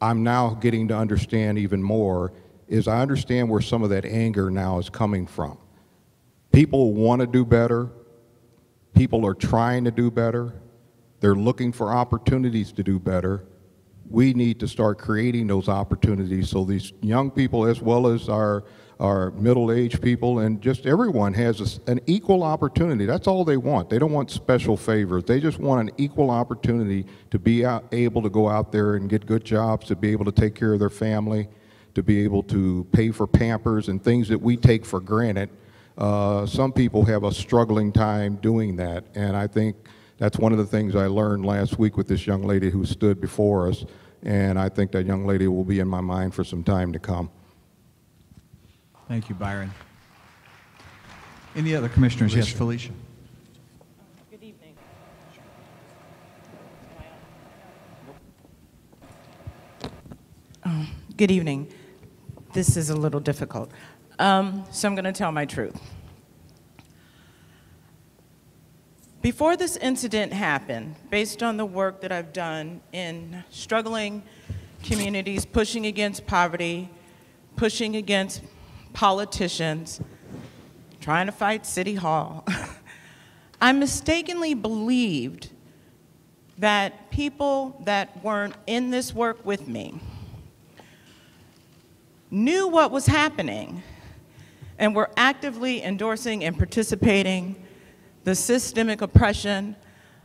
I'm now getting to understand even more is I understand where some of that anger now is coming from. People want to do better. People are trying to do better. They're looking for opportunities to do better. We need to start creating those opportunities so these young people, as well as our middle-aged people, and just everyone has an equal opportunity. That's all they want. They don't want special favors. They just want an equal opportunity to be able to go out there and get good jobs, to be able to take care of their family, to be able to pay for Pampers and things that we take for granted. Some people have a struggling time doing that, and I think that's one of the things I learned last week with this young lady who stood before us, and I think that young lady will be in my mind for some time to come. Thank you, Byron. Any other commissioners? Yes, Felicia. Good evening. Good evening. This is a little difficult. So I'm going to tell my truth. Before this incident happened, based on the work that I've done in struggling communities, pushing against poverty, pushing against politicians, trying to fight City Hall, I mistakenly believed that people that weren't in this work with me knew what was happening and were actively endorsing and participating the systemic oppression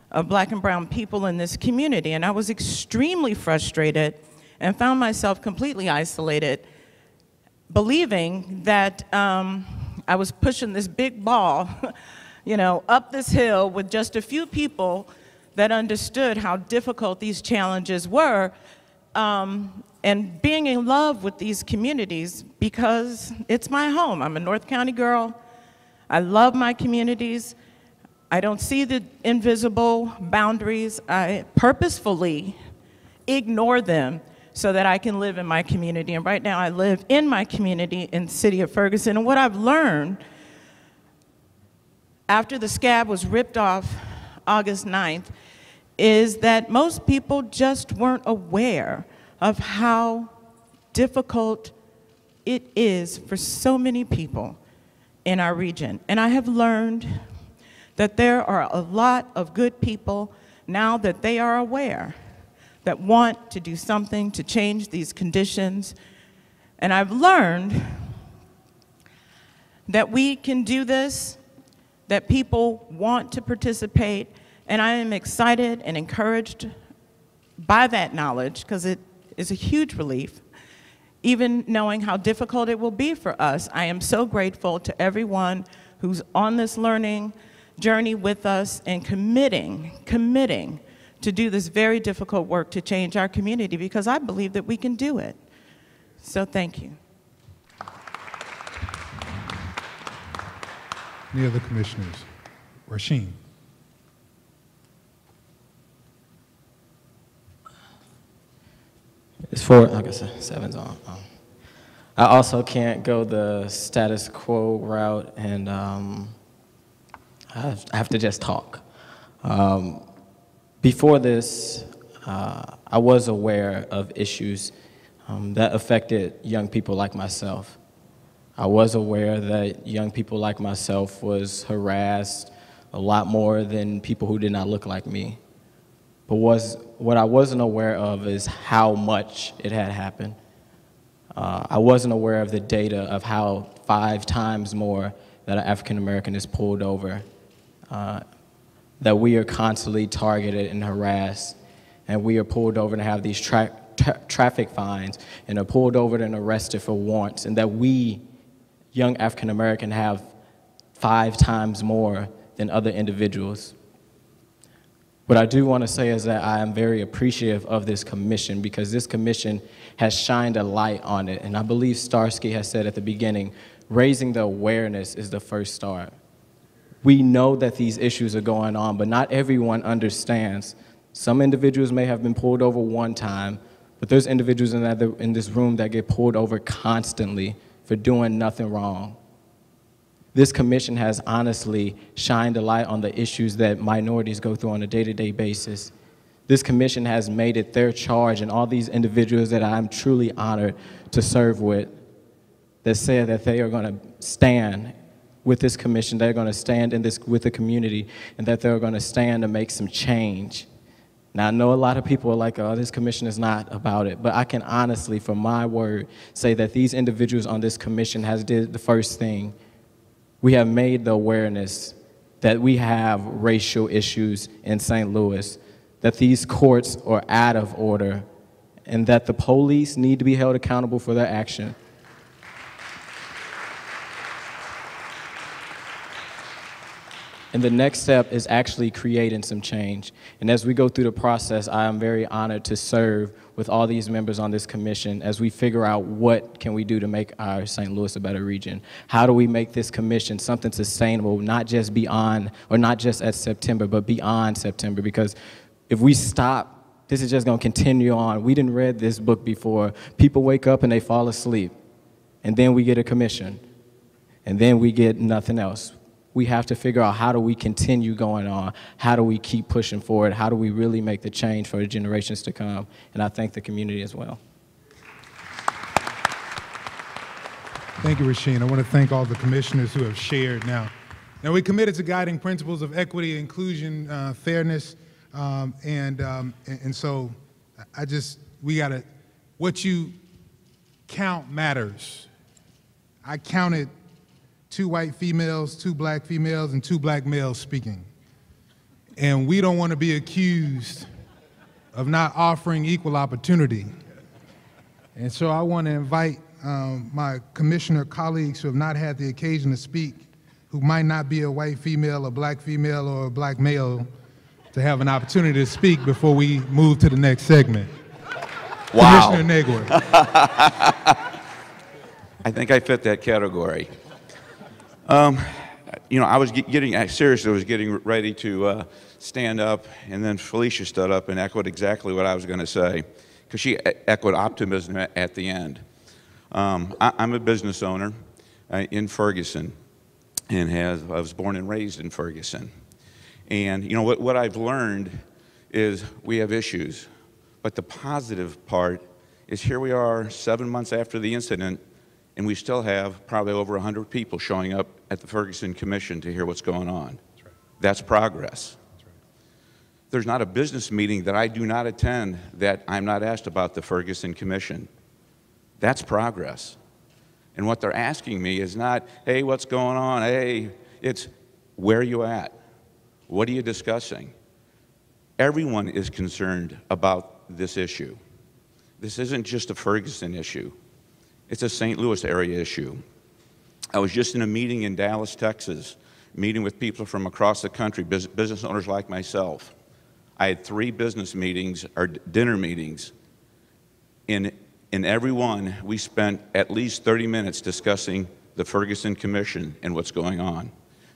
of Black and brown people in this community. And I was extremely frustrated and found myself completely isolated, believing that I was pushing this big ball, you know, up this hill with just a few people that understood how difficult these challenges were, and being in love with these communities because it's my home. I'm a North County girl. I love my communities. I don't see the invisible boundaries. I purposefully ignore them so that I can live in my community. And right now I live in my community in the city of Ferguson. And what I've learned after the scab was ripped off August 9th is that most people just weren't aware of how difficult it is for so many people in our region. And I have learned that there are a lot of good people now that they are aware that want to do something to change these conditions. And I've learned that we can do this, that people want to participate, and I am excited and encouraged by that knowledge because it is a huge relief, even knowing how difficult it will be for us. I am so grateful to everyone who's on this learning journey with us and committing to do this very difficult work to change our community because I believe that we can do it. So thank you. Any other commissioners? Rasheen. It's 4, like I said, 7's on. I also can't go the status quo route, and I have to just talk. Before this, I was aware of issues that affected young people like myself. I was aware that young people like myself was harassed a lot more than people who did not look like me. But what I wasn't aware of is how much it had happened. I wasn't aware of the data of how 5 times more that an African American is pulled over that we are constantly targeted and harassed, and we are pulled over and have these traffic fines, and are pulled over and arrested for warrants, and that we, young African American, have 5 times more than other individuals. What I do want to say is that I am very appreciative of this commission, because this commission has shined a light on it. And I believe Starsky has said at the beginning, raising the awareness is the first start. We know that these issues are going on, but not everyone understands. Some individuals may have been pulled over one time, but there's individuals in this room that get pulled over constantly for doing nothing wrong. This commission has honestly shined a light on the issues that minorities go through on a day-to-day basis. This commission has made it their charge, and all these individuals that I'm truly honored to serve with, that say that they are going to stand with this commission, they're going to stand with the community, and that they're going to stand to make some change. Now, I know a lot of people are like, oh, this commission is not about it, but I can honestly, from my word, say that these individuals on this commission has did the first thing. We have made the awareness that we have racial issues in St. Louis, that these courts are out of order, and that the police need to be held accountable for their action. And the next step is actually creating some change. And as we go through the process, I am very honored to serve with all these members on this commission as we figure out what can we do to make our St. Louis a better region. How do we make this commission something sustainable, not just beyond, or not just at September, but beyond September? Because if we stop, this is just going to continue on. We didn't read this book before. People wake up and they fall asleep, and then we get a commission, and then we get nothing else. We have to figure out, how do we continue going on? How do we keep pushing forward? How do we really make the change for the generations to come? And I thank the community as well. Thank you, Rasheen. I want to thank all the commissioners who have shared now. Now, we're committed to guiding principles of equity, inclusion, fairness, and so we got to, what you count matters. I counted 2 white females, 2 black females, and 2 black males speaking. And we don't want to be accused of not offering equal opportunity. And so I want to invite my commissioner colleagues who have not had the occasion to speak, who might not be a white female, a black female, or a black male, to have an opportunity to speak before we move to the next segment. Wow. Commissioner Nagor. I think I fit that category. You know, I was seriously was getting ready to stand up, and then Felicia stood up and echoed exactly what I was going to say, because she echoed optimism at the end. I'm a business owner in Ferguson, and I was born and raised in Ferguson. And you know, what I've learned is we have issues, but the positive part is here we are 7 months after the incident, and we still have probably over 100 people showing up at the Ferguson Commission to hear what's going on. That's right. That's progress. That's right. There's not a business meeting that I do not attend that I'm not asked about the Ferguson Commission. That's progress. And what they're asking me is not, hey, what's going on? Hey, it's, where are you at? What are you discussing? Everyone is concerned about this issue. This isn't just a Ferguson issue. It's a St. Louis area issue. I was just in a meeting in Dallas, Texas, meeting with people from across the country, business owners like myself. I had 3 business meetings, or dinner meetings. In every one, we spent at least 30 minutes discussing the Ferguson Commission and what's going on.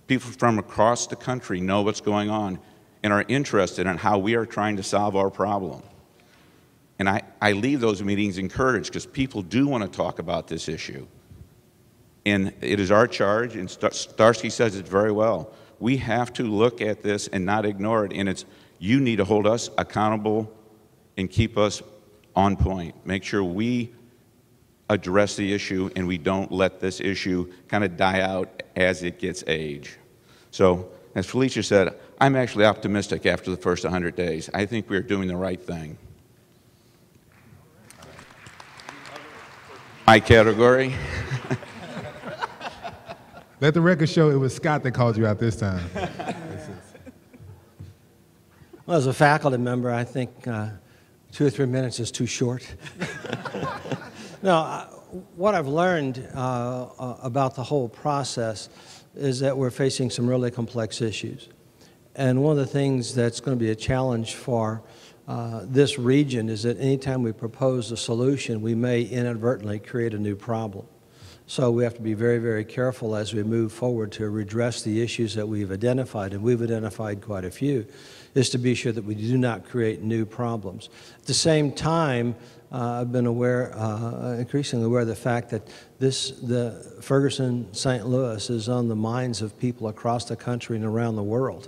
People from across the country know what's going on and are interested in how we are trying to solve our problem. And I leave those meetings encouraged, because people do want to talk about this issue. And it is our charge, and Starsky says it very well, we have to look at this and not ignore it. And it's, you need to hold us accountable and keep us on point. Make sure we address the issue and we don't let this issue kind of die out as it gets age. So, as Felicia said, I'm actually optimistic after the first 100 days. I think we're doing the right thing. My category. Let the record show it was Scott that called you out this time. Well, as a faculty member, I think 2 or 3 minutes is too short. No, what I've learned about the whole process is that we're facing some really complex issues. And one of the things that's going to be a challenge for this region is that anytime we propose a solution, we may inadvertently create a new problem. So we have to be very, very careful as we move forward to redress the issues that we've identified, and we've identified quite a few, is to be sure that we do not create new problems. At the same time, I've been aware, increasingly aware of the fact that the Ferguson St. Louis is on the minds of people across the country and around the world.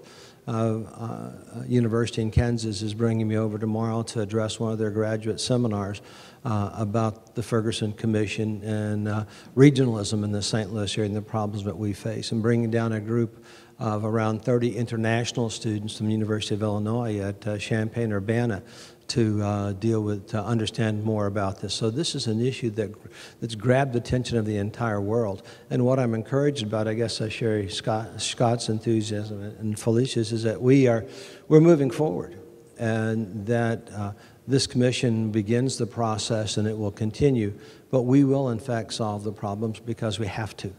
University in Kansas is bringing me over tomorrow to address one of their graduate seminars about the Ferguson Commission and regionalism in the St. Louis area and the problems that we face, and bringing down a group of around 30 international students from the University of Illinois at Champaign-Urbana to deal with, to understand more about this. So this is an issue that's grabbed the attention of the entire world. And what I'm encouraged about, I guess I share Scott's enthusiasm and Felicia's, is that we're moving forward, and that this commission begins the process and it will continue, but we will in fact solve the problems because we have to.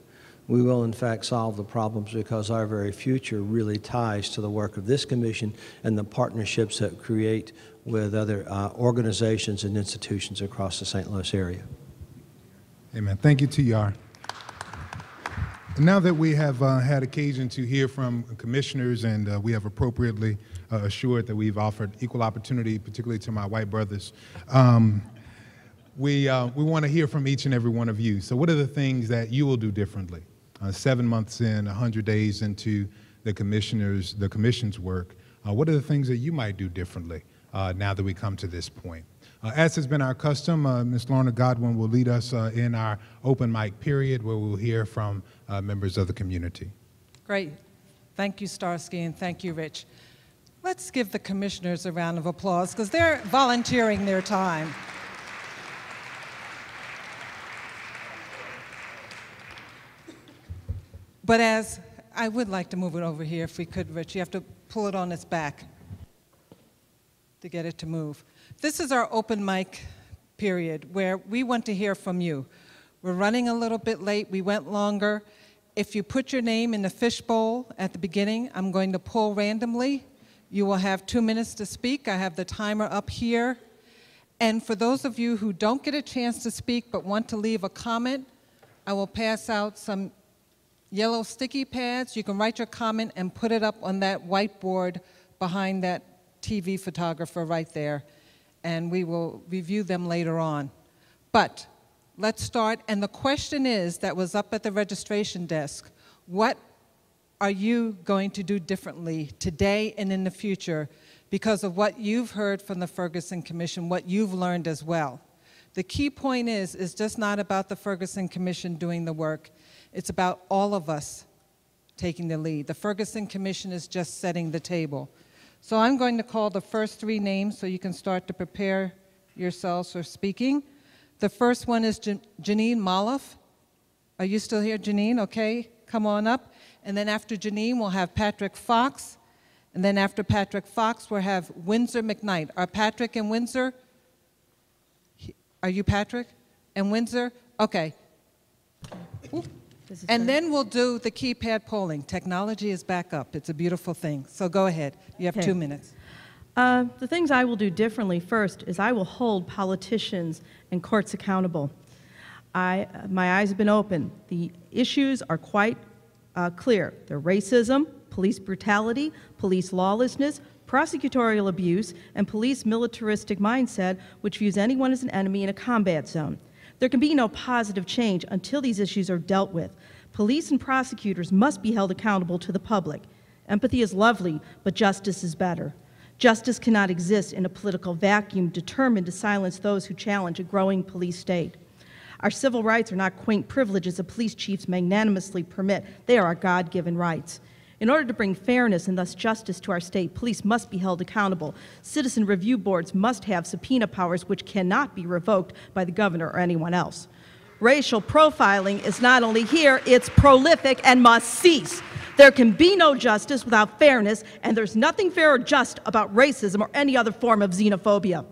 We will in fact solve the problems because our very future really ties to the work of this commission and the partnerships that create with other organizations and institutions across the St. Louis area. Amen. Thank you, T.R. Now that we have had occasion to hear from commissioners, and we have appropriately assured that we've offered equal opportunity, particularly to my white brothers, we want to hear from each and every one of you. So what are the things that you will do differently? 7 months in, 100 days into the commission's work, what are the things that you might do differently now that we come to this point? As has been our custom, Ms. Lorna Godwin will lead us in our open mic period, where we'll hear from members of the community. Great. Thank you, Starsky, and thank you, Rich. Let's give the commissioners a round of applause, because they're volunteering their time. But as I would like to move it over here, if we could, Rich. You have to pull it on its back to get it to move. This is our open mic period, where we want to hear from you. We're running a little bit late. We went longer. If you put your name in the fishbowl at the beginning, I'm going to pull randomly. You will have 2 minutes to speak. I have the timer up here. And for those of you who don't get a chance to speak but want to leave a comment, I will pass out some yellow sticky pads. You can write your comment and put it up on that whiteboard behind that TV photographer right there, and we will review them later on. But let's start, and the question is, that was up at the registration desk, what are you going to do differently today and in the future because of what you've heard from the Ferguson Commission, what you've learned as well? The key point is just not about the Ferguson Commission doing the work. It's about all of us taking the lead. The Ferguson Commission is just setting the table. So I'm going to call the first 3 names so you can start to prepare yourselves for speaking. The first one is Janine Maloff. Are you still here, Janine? Okay, come on up. And then after Janine, we'll have Patrick Fox. And then after Patrick Fox, we'll have Windsor McKnight. Are Patrick and Windsor? Are you Patrick and Windsor? Okay. And then we'll do the keypad polling. Technology is back up. It's a beautiful thing. So go ahead. You have 2 minutes. The things I will do differently first is I will hold politicians and courts accountable. My eyes have been open. The issues are quite clear. They're racism, police brutality, police lawlessness, prosecutorial abuse, and police militaristic mindset, which views anyone as an enemy in a combat zone. There can be no positive change until these issues are dealt with. Police and prosecutors must be held accountable to the public. Empathy is lovely, but justice is better. Justice cannot exist in a political vacuum determined to silence those who challenge a growing police state. Our civil rights are not quaint privileges the police chiefs magnanimously permit. They are our God-given rights. In order to bring fairness and thus justice to our state, police must be held accountable. Citizen review boards must have subpoena powers which cannot be revoked by the governor or anyone else. Racial profiling is not only here, it's prolific and must cease. There can be no justice without fairness, and there's nothing fair or just about racism or any other form of xenophobia.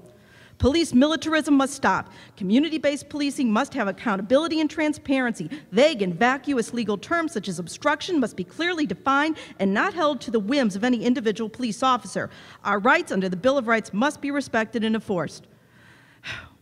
Police militarism must stop. Community-based policing must have accountability and transparency. Vague and vacuous legal terms such as obstruction must be clearly defined and not held to the whims of any individual police officer. Our rights under the Bill of Rights must be respected and enforced.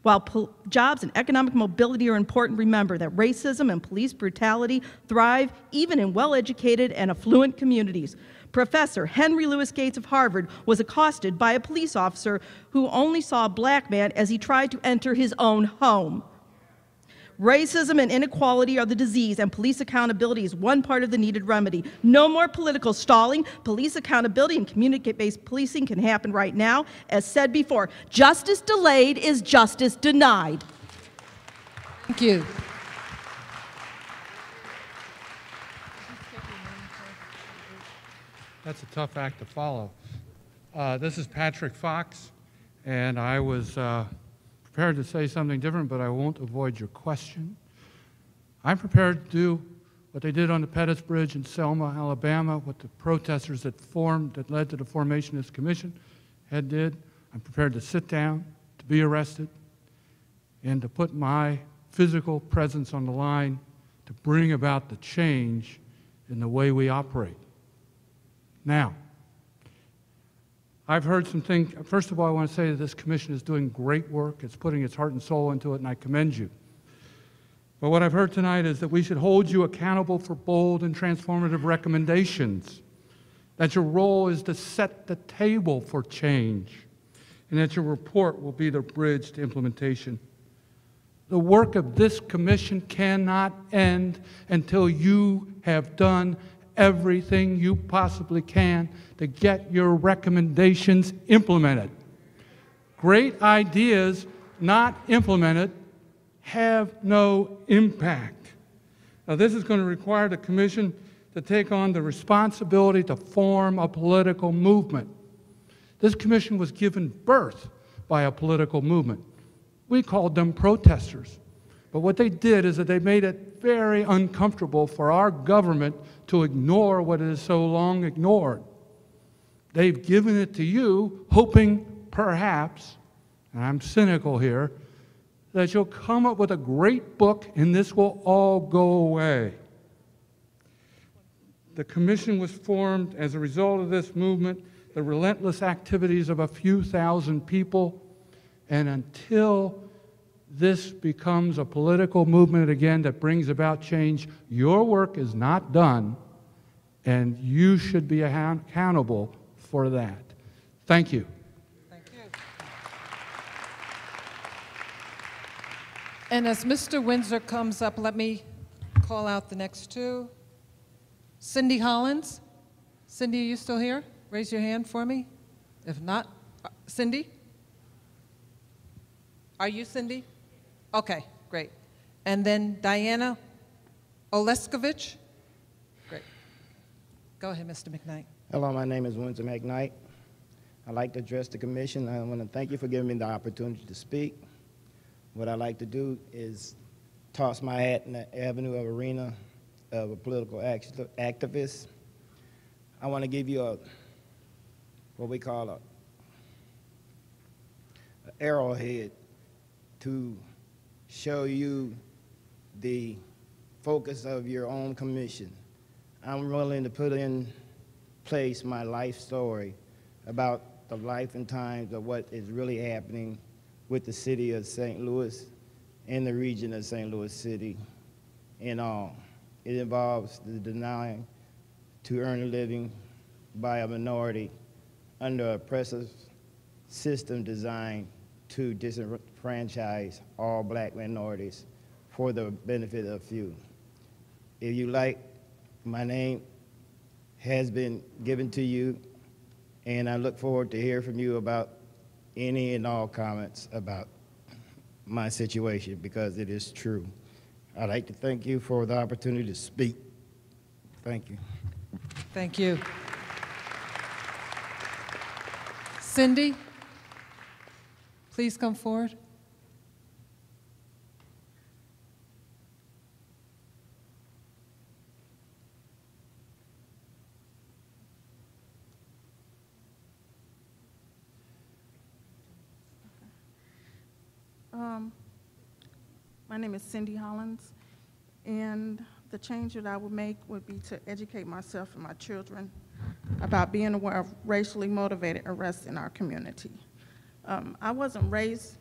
While jobs and economic mobility are important, remember that racism and police brutality thrive even in well-educated and affluent communities. Professor Henry Louis Gates of Harvard was accosted by a police officer who only saw a black man as he tried to enter his own home. Racism and inequality are the disease, and police accountability is one part of the needed remedy. No more political stalling. Police accountability and community-based policing can happen right now. As said before, justice delayed is justice denied. Thank you. That's a tough act to follow. This is Patrick Fox, and I was prepared to say something different, but I won't avoid your question. I'm prepared to do what they did on the Pettus Bridge in Selma, Alabama, what the protesters that led to the formation of this commission did. I'm prepared to sit down, to be arrested, and to put my physical presence on the line to bring about the change in the way we operate. Now, I've heard some things. First of all, I want to say that this commission is doing great work. It's putting its heart and soul into it, and I commend you. But what I've heard tonight is that we should hold you accountable for bold and transformative recommendations, that your role is to set the table for change, and that your report will be the bridge to implementation. The work of this commission cannot end until you have done everything you possibly can to get your recommendations implemented. Great ideas not implemented have no impact. Now, this is going to require the commission to take on the responsibility to form a political movement. This commission was given birth by a political movement. We called them protesters. But what they did is that they made it very uncomfortable for our government to ignore what it has so long ignored. They've given it to you, hoping perhaps, and I'm cynical here, that you'll come up with a great book and this will all go away. The commission was formed as a result of this movement, the relentless activities of a few thousand people, and until this becomes a political movement again that brings about change, your work is not done, and you should be accountable for that. Thank you. Thank you. And as Mr. Windsor comes up, let me call out the next two. Cindy Hollins. Cindy, are you still here? Raise your hand for me. If not, Cindy? Are you Cindy? Okay, great. And then Diana Oleskovich. Great. Go ahead, Mr. McKnight. Hello, my name is Windsor McKnight. I'd like to address the commission. I want to thank you for giving me the opportunity to speak. What I'd like to do is toss my hat in the avenue of arena of a political activist. I want to give you what we call an arrowhead to show you the focus of your own commission. I'm willing to put in place my life story about the life and times of what is really happening with the city of St. Louis and the region of St. Louis City in all. It involves the denying to earn a living by a minority under an oppressive system designed to disenfranchise all black minorities for the benefit of few. If you like, my name has been given to you, and I look forward to hear from you about any and all comments about my situation, because it is true. I'd like to thank you for the opportunity to speak. Thank you. Thank you. Cindy, please come forward. My name is Cindy Hollins, and the change that I would make would be to educate myself and my children about being aware of racially motivated arrests in our community. I wasn't raised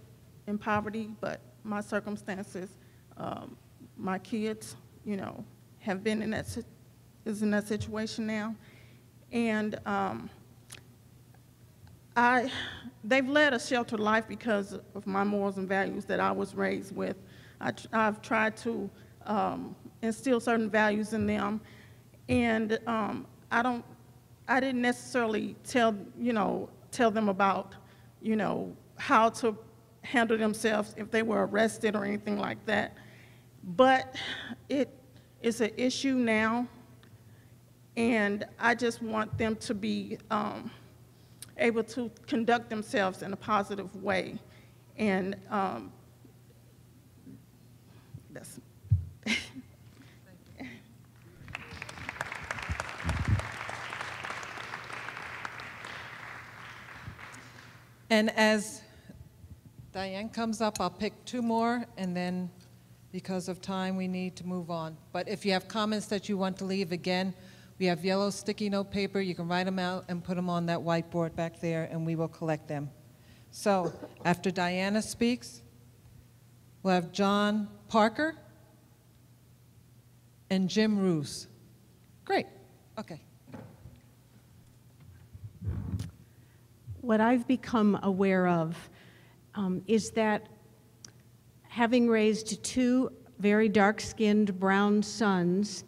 in poverty, but my circumstances, my kids, you know, have been in that situation now, and they've led a sheltered life because of my morals and values that I was raised with. I've tried to instill certain values in them, and I didn't necessarily tell them about, you know, how to handle themselves if they were arrested or anything like that. But it is an issue now, and I just want them to be able to conduct themselves in a positive way. And that's And as Diane comes up, I'll pick two more, and then because of time, we need to move on. But if you have comments that you want to leave, again, we have yellow sticky note paper. You can write them out and put them on that whiteboard back there, and we will collect them. So after Diana speaks, we'll have John Parker and Jim Roos. Great. Okay. What I've become aware of is that having raised two very dark-skinned brown sons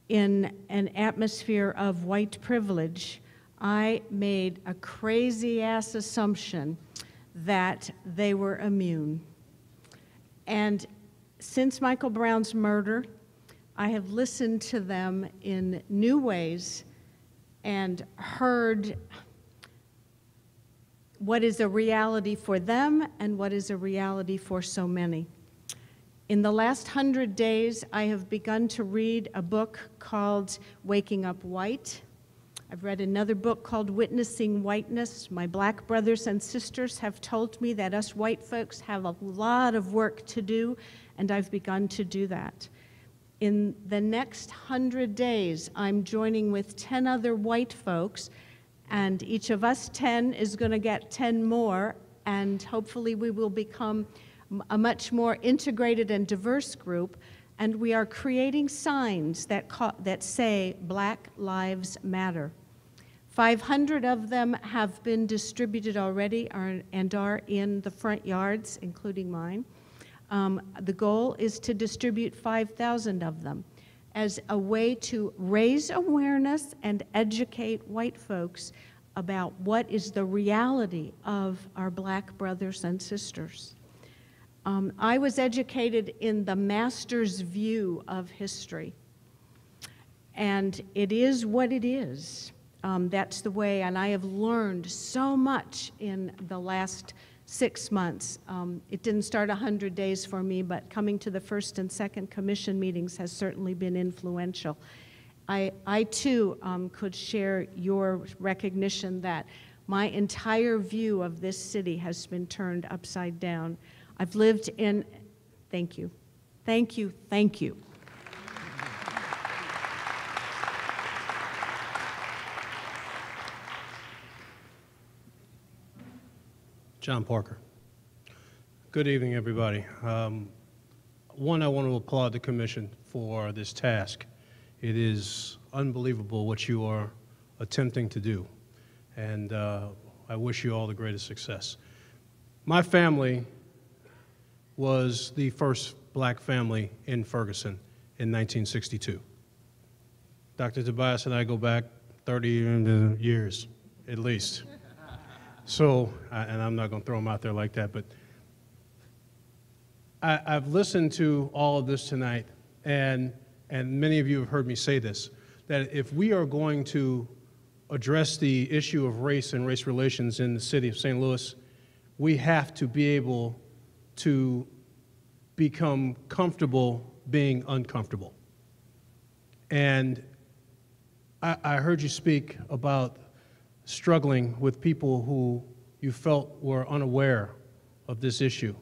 in an atmosphere of white privilege, I made a crazy-ass assumption that they were immune. And since Michael Brown's murder, I have listened to them in new ways and heard what is a reality for them and what is a reality for so many. In the last 100 days, I have begun to read a book called Waking Up White. I've read another book called Witnessing Whiteness. My black brothers and sisters have told me that us white folks have a lot of work to do, and I've begun to do that. In the next 100 days, I'm joining with 10 other white folks, and each of us 10 is going to get 10 more, and hopefully we will become a much more integrated and diverse group. And we are creating signs that say Black Lives Matter. 500 of them have been distributed already and are in the front yards, including mine. The goal is to distribute 5,000 of them as a way to raise awareness and educate white folks about what is the reality of our black brothers and sisters. I was educated in the master's view of history, and it is what it is. That's the way, and I have learned so much in the last 6 months. It didn't start 100 days for me, but coming to the first and second commission meetings has certainly been influential. I too could share your recognition that my entire view of this city has been turned upside down. I've lived in, thank you, thank you, thank you. John Parker. Good evening, everybody. One, I want to applaud the commission for this task. It is unbelievable what you are attempting to do, and I wish you all the greatest success. My family was the first black family in Ferguson in 1962. Dr. Tobias and I go back 30 years, at least. So, and I'm not going to throw them out there like that, but I've listened to all of this tonight, and many of you have heard me say this, that if we are going to address the issue of race and race relations in the city of St. Louis, we have to be able to become comfortable being uncomfortable. And I heard you speak about struggling with people who you felt were unaware of this issue.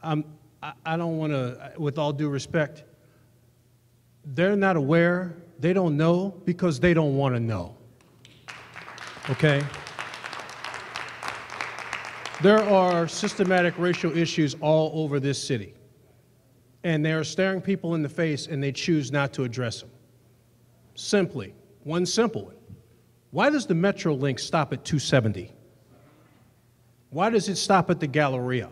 I don't want to, with all due respect, they're not aware, they don't know because they don't want to know. Okay? There are systematic racial issues all over this city, and they are staring people in the face and they choose not to address them. Simply, one simple one. Why does the Metro Link stop at 270? Why does it stop at the Galleria?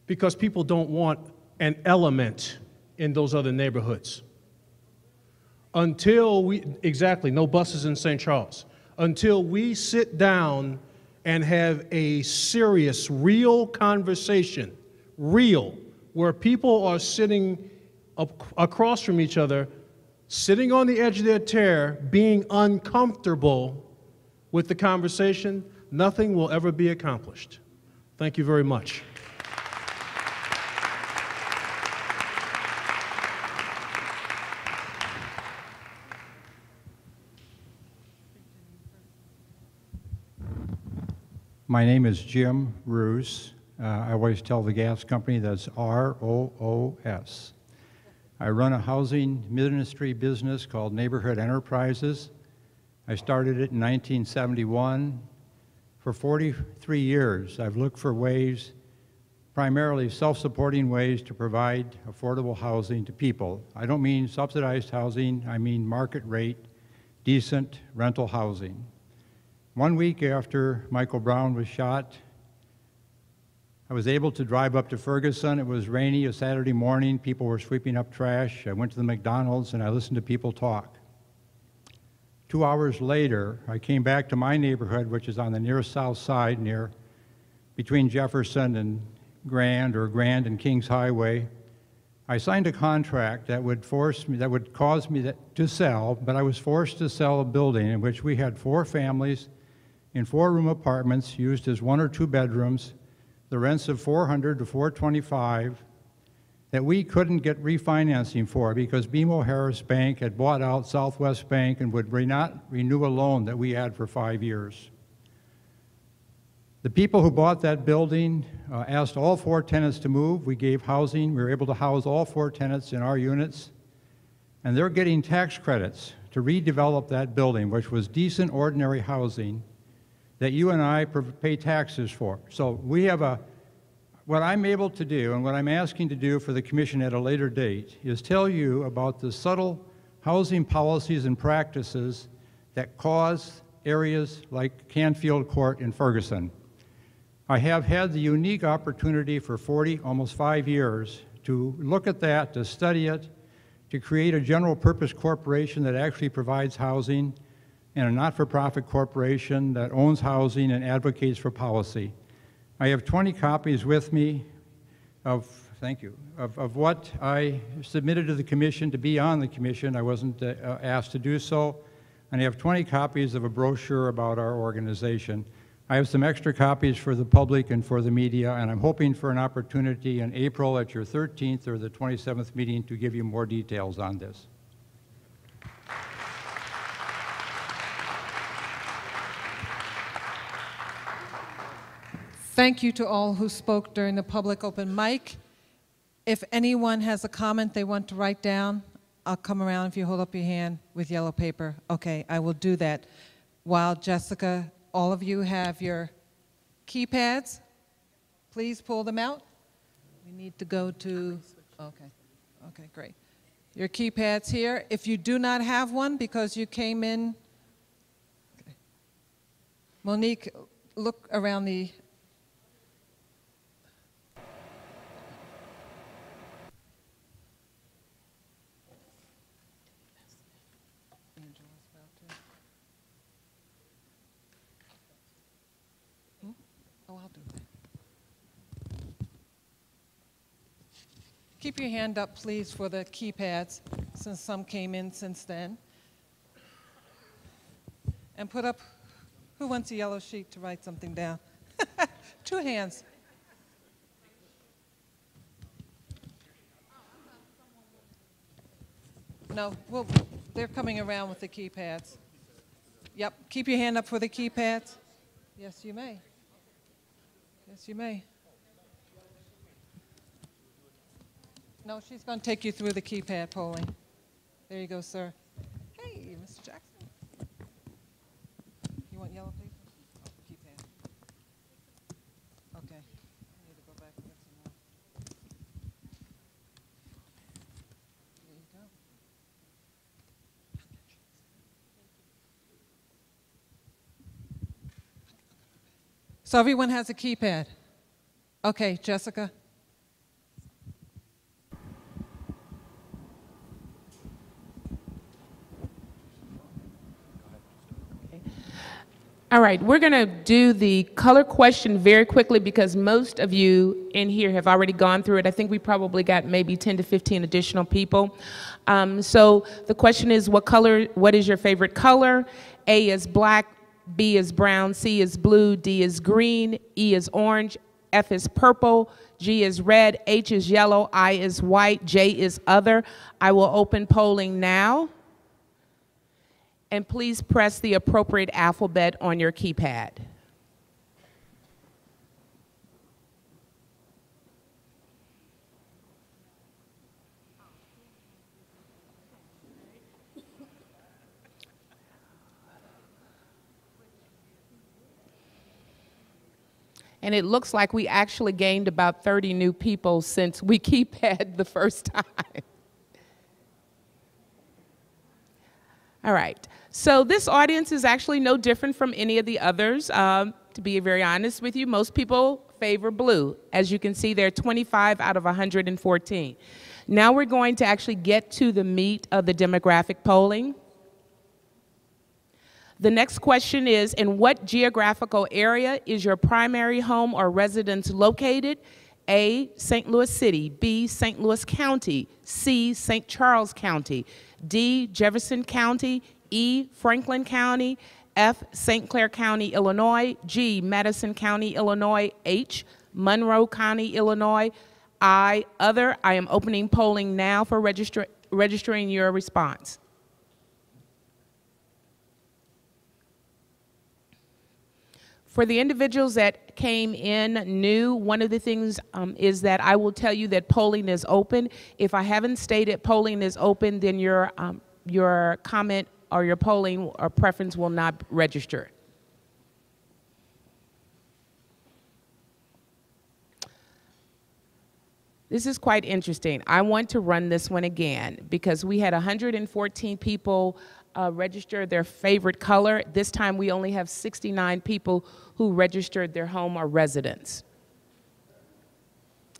Because people don't want an element in those other neighborhoods. Until we, exactly, no buses in St. Charles. Until we sit down and have a serious, real conversation, where people are sitting across from each other, sitting on the edge of their chair, being uncomfortable with the conversation, nothing will ever be accomplished. Thank you very much. My name is Jim Roos. I always tell the gas company that's R-O-O-S. I run a housing ministry business called Neighborhood Enterprises. I started it in 1971. For 43 years, I've looked for ways, primarily self-supporting ways, to provide affordable housing to people. I don't mean subsidized housing, I mean market rate, decent rental housing. 1 week after Michael Brown was shot, I was able to drive up to Ferguson. It was rainy, a Saturday morning. People were sweeping up trash. I went to the McDonald's and I listened to people talk. 2 hours later, I came back to my neighborhood, which is on the near south side, between Jefferson and Grand and Kings Highway. I signed a contract that would cause me to sell, but I was forced to sell a building in which we had 4 families in 4-room apartments used as 1 or 2 bedrooms, the rents of $400 to $425, that we couldn't get refinancing for because BMO Harris Bank had bought out Southwest Bank and would not renew a loan that we had for 5 years. The people who bought that building asked all 4 tenants to move. We gave housing. We were able to house all 4 tenants in our units. And they're getting tax credits to redevelop that building, which was decent, ordinary housing that you and I pay taxes for. So we have what I'm able to do and what I'm asking to do for the Commission at a later date is tell you about the subtle housing policies and practices that cause areas like Canfield Court in Ferguson. I have had the unique opportunity for almost 5 years to look at that, to study it, to create a general purpose corporation that actually provides housing and a not-for-profit corporation that owns housing and advocates for policy. I have 20 copies with me of what I submitted to the Commission to be on the Commission. I wasn't asked to do so. And I have 20 copies of a brochure about our organization. I have some extra copies for the public and for the media, and I'm hoping for an opportunity in April at your 13th or the 27th meeting to give you more details on this. Thank you to all who spoke during the public open mic. If anyone has a comment they want to write down, I'll come around if you hold up your hand with yellow paper. Okay, I will do that. While Jessica, all of you have your keypads, please pull them out. We need to go to, okay, great. Your keypads here. If you do not have one because you came in, okay. Monique, look around the, keep your hand up, please, for the keypads, since some came in since then. And put up, who wants a yellow sheet to write something down? 2 hands. No, well, they're coming around with the keypads. Yep, keep your hand up for the keypads. Yes, you may. Yes, you may. No, she's going to take you through the keypad polling. There you go, sir. Hey, Mr. Jackson. You want yellow paper? Oh, keypad. Okay. I need to go back and get some more. There you go. So everyone has a keypad. Okay, Jessica. All right, we're going to do the color question very quickly because most of you in here have already gone through it. I think we probably got maybe 10 to 15 additional people. So the question is, what is your favorite color? A is black, B is brown, C is blue, D is green, E is orange, F is purple, G is red, H is yellow, I is white, J is other. I will open polling now. And please press the appropriate alphabet on your keypad. And it looks like we actually gained about 30 new people since we keypad the first time. All right. So this audience is actually no different from any of the others. To be very honest with you, most people favor blue. As you can see, there are 25 out of 114. Now we're going to actually get to the meat of the demographic polling. The next question is, in what geographical area is your primary home or residence located? A, St. Louis City, B, St. Louis County, C, St. Charles County, D, Jefferson County, E, Franklin County, F, St. Clair County, Illinois, G, Madison County, Illinois, H, Monroe County, Illinois, I, other. I am opening polling now for registering your response. For the individuals that came in new, one of the things is that I will tell you that polling is open. If I haven't stated polling is open, then your comment or your polling or preference will not register. This is quite interesting. I want to run this one again because we had 114 people register their favorite color. This time we only have 69 people who registered their home or residence.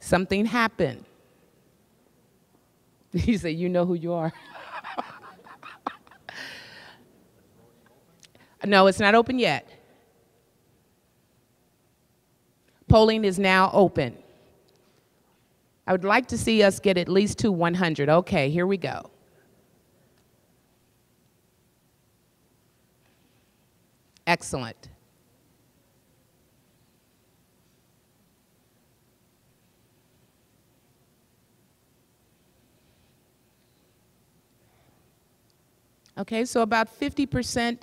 Something happened. He said, you know who you are. No, it's not open yet. Polling is now open. I would like to see us get at least to 100. Okay, here we go. Excellent. Okay, so about 50%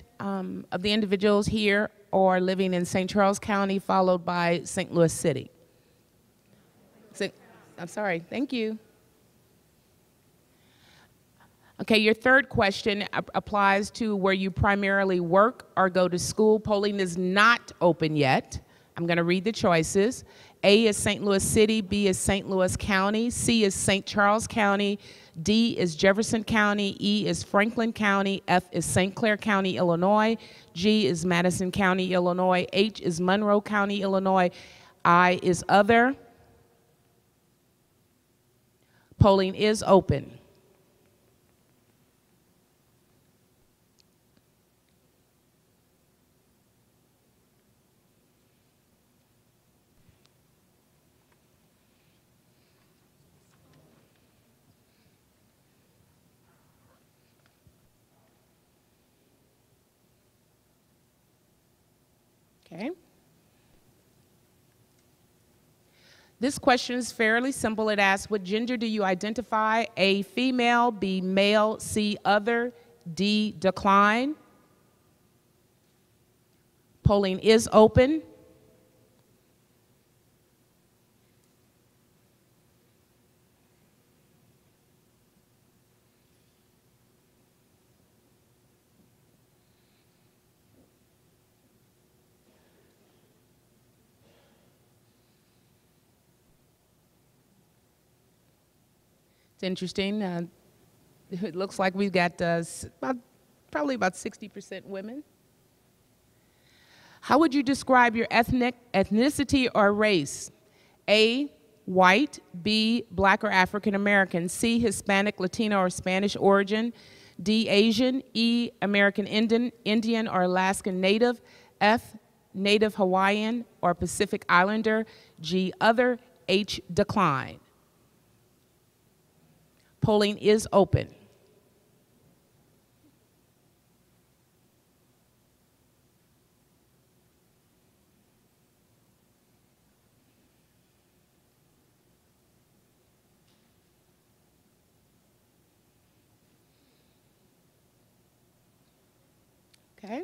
of the individuals here are living in St. Charles County, followed by St. Louis City. I'm sorry, thank you. Okay, your third question applies to where you primarily work or go to school. Polling is not open yet. I'm going to read the choices. A is St. Louis City, B is St. Louis County, C is St. Charles County, D is Jefferson County, E is Franklin County, F is St. Clair County, Illinois, G is Madison County, Illinois, H is Monroe County, Illinois, I is other. Polling is open. Okay. This question is fairly simple. It asks, what gender do you identify? A, female, B, male, C, other, D, decline. Polling is open. It's interesting. It looks like we've got probably about 60% women. How would you describe your ethnicity or race? A, white, B, black or African American, C, Hispanic, Latino or Spanish origin, D, Asian, E, American Indian or Alaskan Native, F, Native Hawaiian or Pacific Islander, G, other, H, decline. Polling is open. Okay.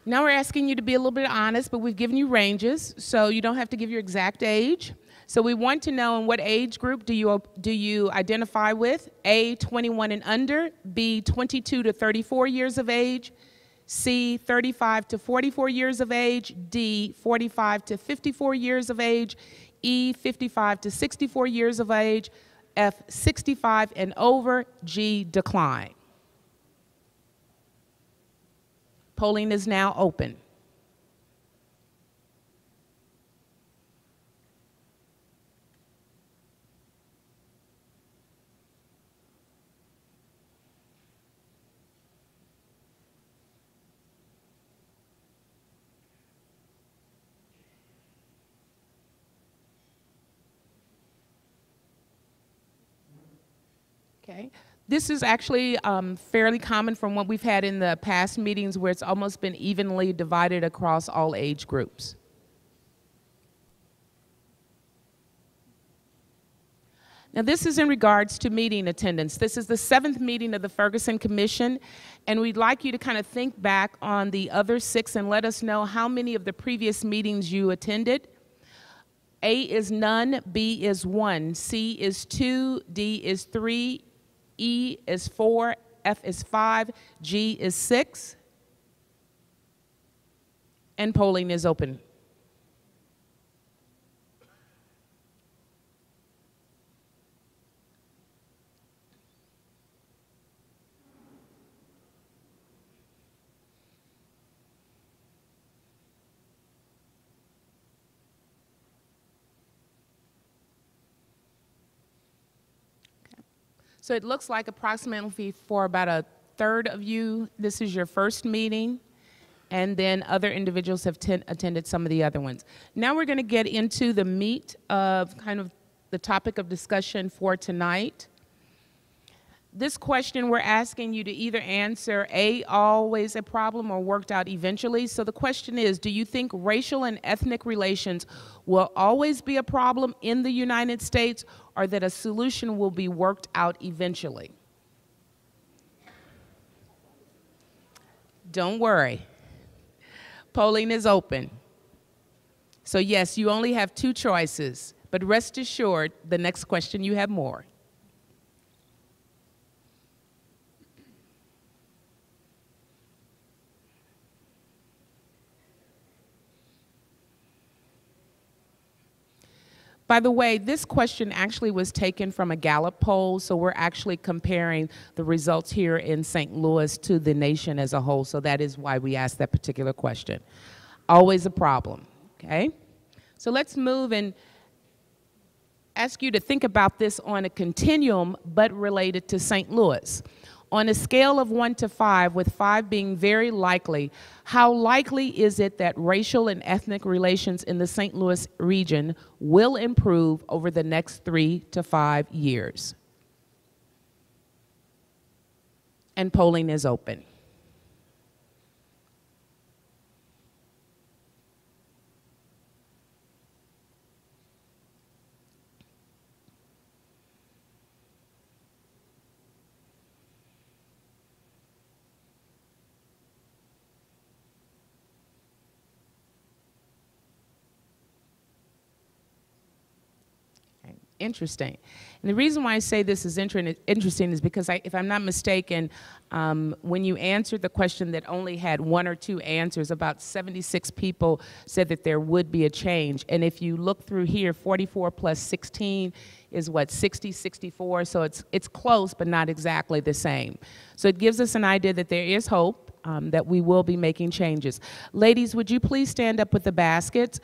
Now we're asking you to be a little bit honest, but we've given you ranges, so you don't have to give your exact age. So we want to know in what age group do you identify with? A, 21 and under, B, 22 to 34 years of age, C, 35 to 44 years of age, D, 45 to 54 years of age, E, 55 to 64 years of age, F, 65 and over, G, decline. Polling is now open. Okay. This is actually fairly common from what we've had in the past meetings where it's almost been evenly divided across all age groups. Now this is in regards to meeting attendance. This is the 7th meeting of the Ferguson Commission, and we'd like you to kind of think back on the other 6 and let us know how many of the previous meetings you attended. A is none, B is 1, C is 2, D is 3, E is 4, F is 5, G is 6, and polling is open. So it looks like approximately for about a third of you, this is your first meeting, and then other individuals have attended some of the other ones. Now we're going to get into the meat of kind of the topic of discussion for tonight. This question we're asking you to either answer A, always a problem, or worked out eventually. So the question is, do you think racial and ethnic relations will always be a problem in the United States, or that a solution will be worked out eventually? Don't worry. Polling is open. So yes, you only have 2 choices, but rest assured, the next question you have more. By the way, this question actually was taken from a Gallup poll, so we're actually comparing the results here in St. Louis to the nation as a whole, so that is why we asked that particular question. Always a problem, okay? So let's move and ask you to think about this on a continuum, but related to St. Louis. On a scale of 1 to 5, with 5 being very likely, how likely is it that racial and ethnic relations in the St. Louis region will improve over the next 3 to 5 years? And polling is open. interesting. And the reason why I say this is interesting is because, if I'm not mistaken, when you answered the question that only had 1 or 2 answers, about 76 people said that there would be a change. And if you look through here, 44 plus 16 is what, 60, 64? So it's close, but not exactly the same. So it gives us an idea that there is hope. That we will be making changes. Ladies, would you please stand up with the baskets?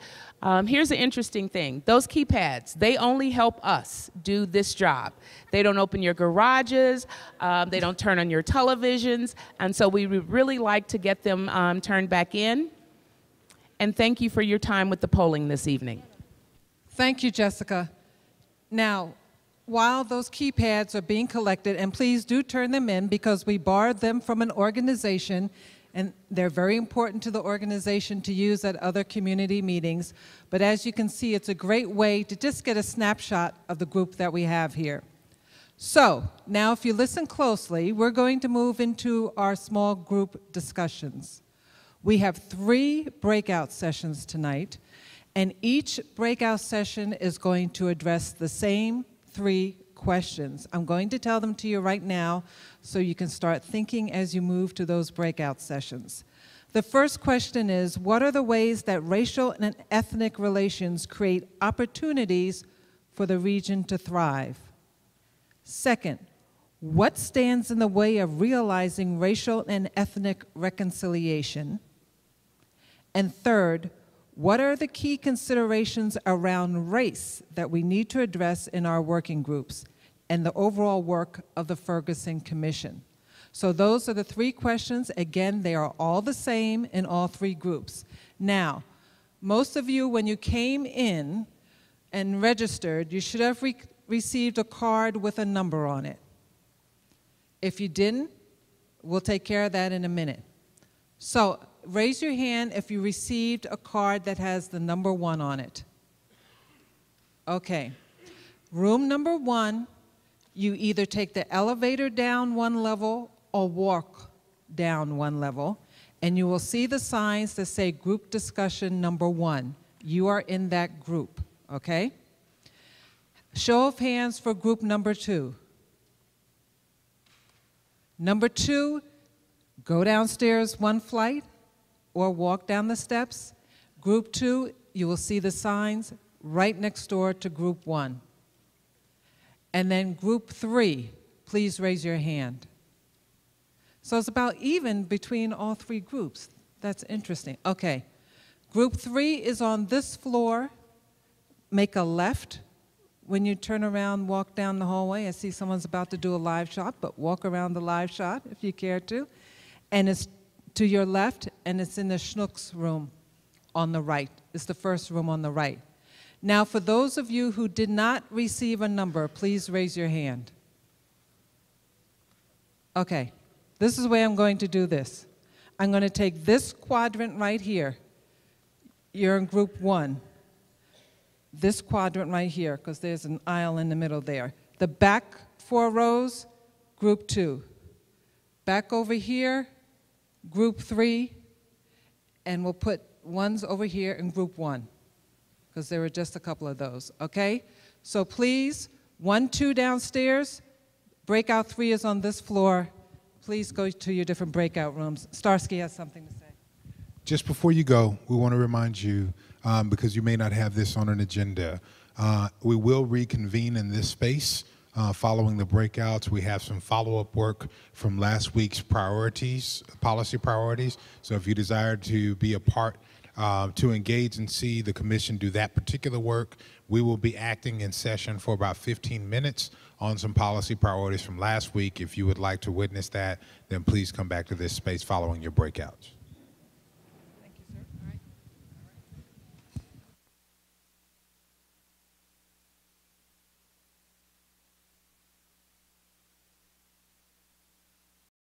Here's an interesting thing. Those keypads, they only help us do this job. They don't open your garages, they don't turn on your televisions, and so we would really like to get them turned back in. And thank you for your time with the polling this evening. Thank you, Jessica. Now, while those keypads are being collected, and please do turn them in because we borrowed them from an organization, and they're very important to the organization to use at other community meetings. But as you can see, it's a great way to just get a snapshot of the group that we have here. So now if you listen closely, we're going to move into our small group discussions. We have 3 breakout sessions tonight, and each breakout session is going to address the same 3 questions. I'm going to tell them to you right now so you can start thinking as you move to those breakout sessions. The first question is, what are the ways that racial and ethnic relations create opportunities for the region to thrive? Second, what stands in the way of realizing racial and ethnic reconciliation? And third, what are the key considerations around race that we need to address in our working groups and the overall work of the Ferguson Commission? So those are the 3 questions. Again, they are all the same in all 3 groups. Now, most of you, when you came in and registered, you should have received a card with a number on it. If you didn't, we'll take care of that in a minute. So raise your hand if you received a card that has the number 1 on it. Okay. Room number 1, you either take the elevator down 1 level or walk down 1 level, and you will see the signs that say group discussion number 1. You are in that group, okay? Show of hands for group number 2. Number 2, go downstairs 1 flight or walk down the steps. Group 2, you will see the signs right next door to group 1. And then group 3, please raise your hand. So it's about even between all 3 groups. That's interesting. Okay. Group 3 is on this floor. Make a left. When you turn around, walk down the hallway. I see someone's about to do a live shot, but walk around the live shot if you care to. And it's to your left, and it's in the Schnook's room on the right. It's the first room on the right. Now, for those of you who did not receive a number, please raise your hand. Okay, this is the way I'm going to do this. I'm going to take this quadrant right here. You're in group 1. This quadrant right here, because there's an aisle in the middle there. The back 4 rows, group 2. Back over here, group 3, and we'll put ones over here in group 1, because there were just a couple of those, okay? So please, 1, 2 downstairs, breakout 3 is on this floor. Please go to your different breakout rooms. Starsky has something to say. Just before you go, we want to remind you, because you may not have this on an agenda, we will reconvene in this space following the breakouts. We have some follow-up work from last week's priorities, policy priorities. So if you desire to be a part, to engage and see the commission do that particular work, we will be acting in session for about 15 minutes on some policy priorities from last week. If you would like to witness that, then please come back to this space following your breakouts.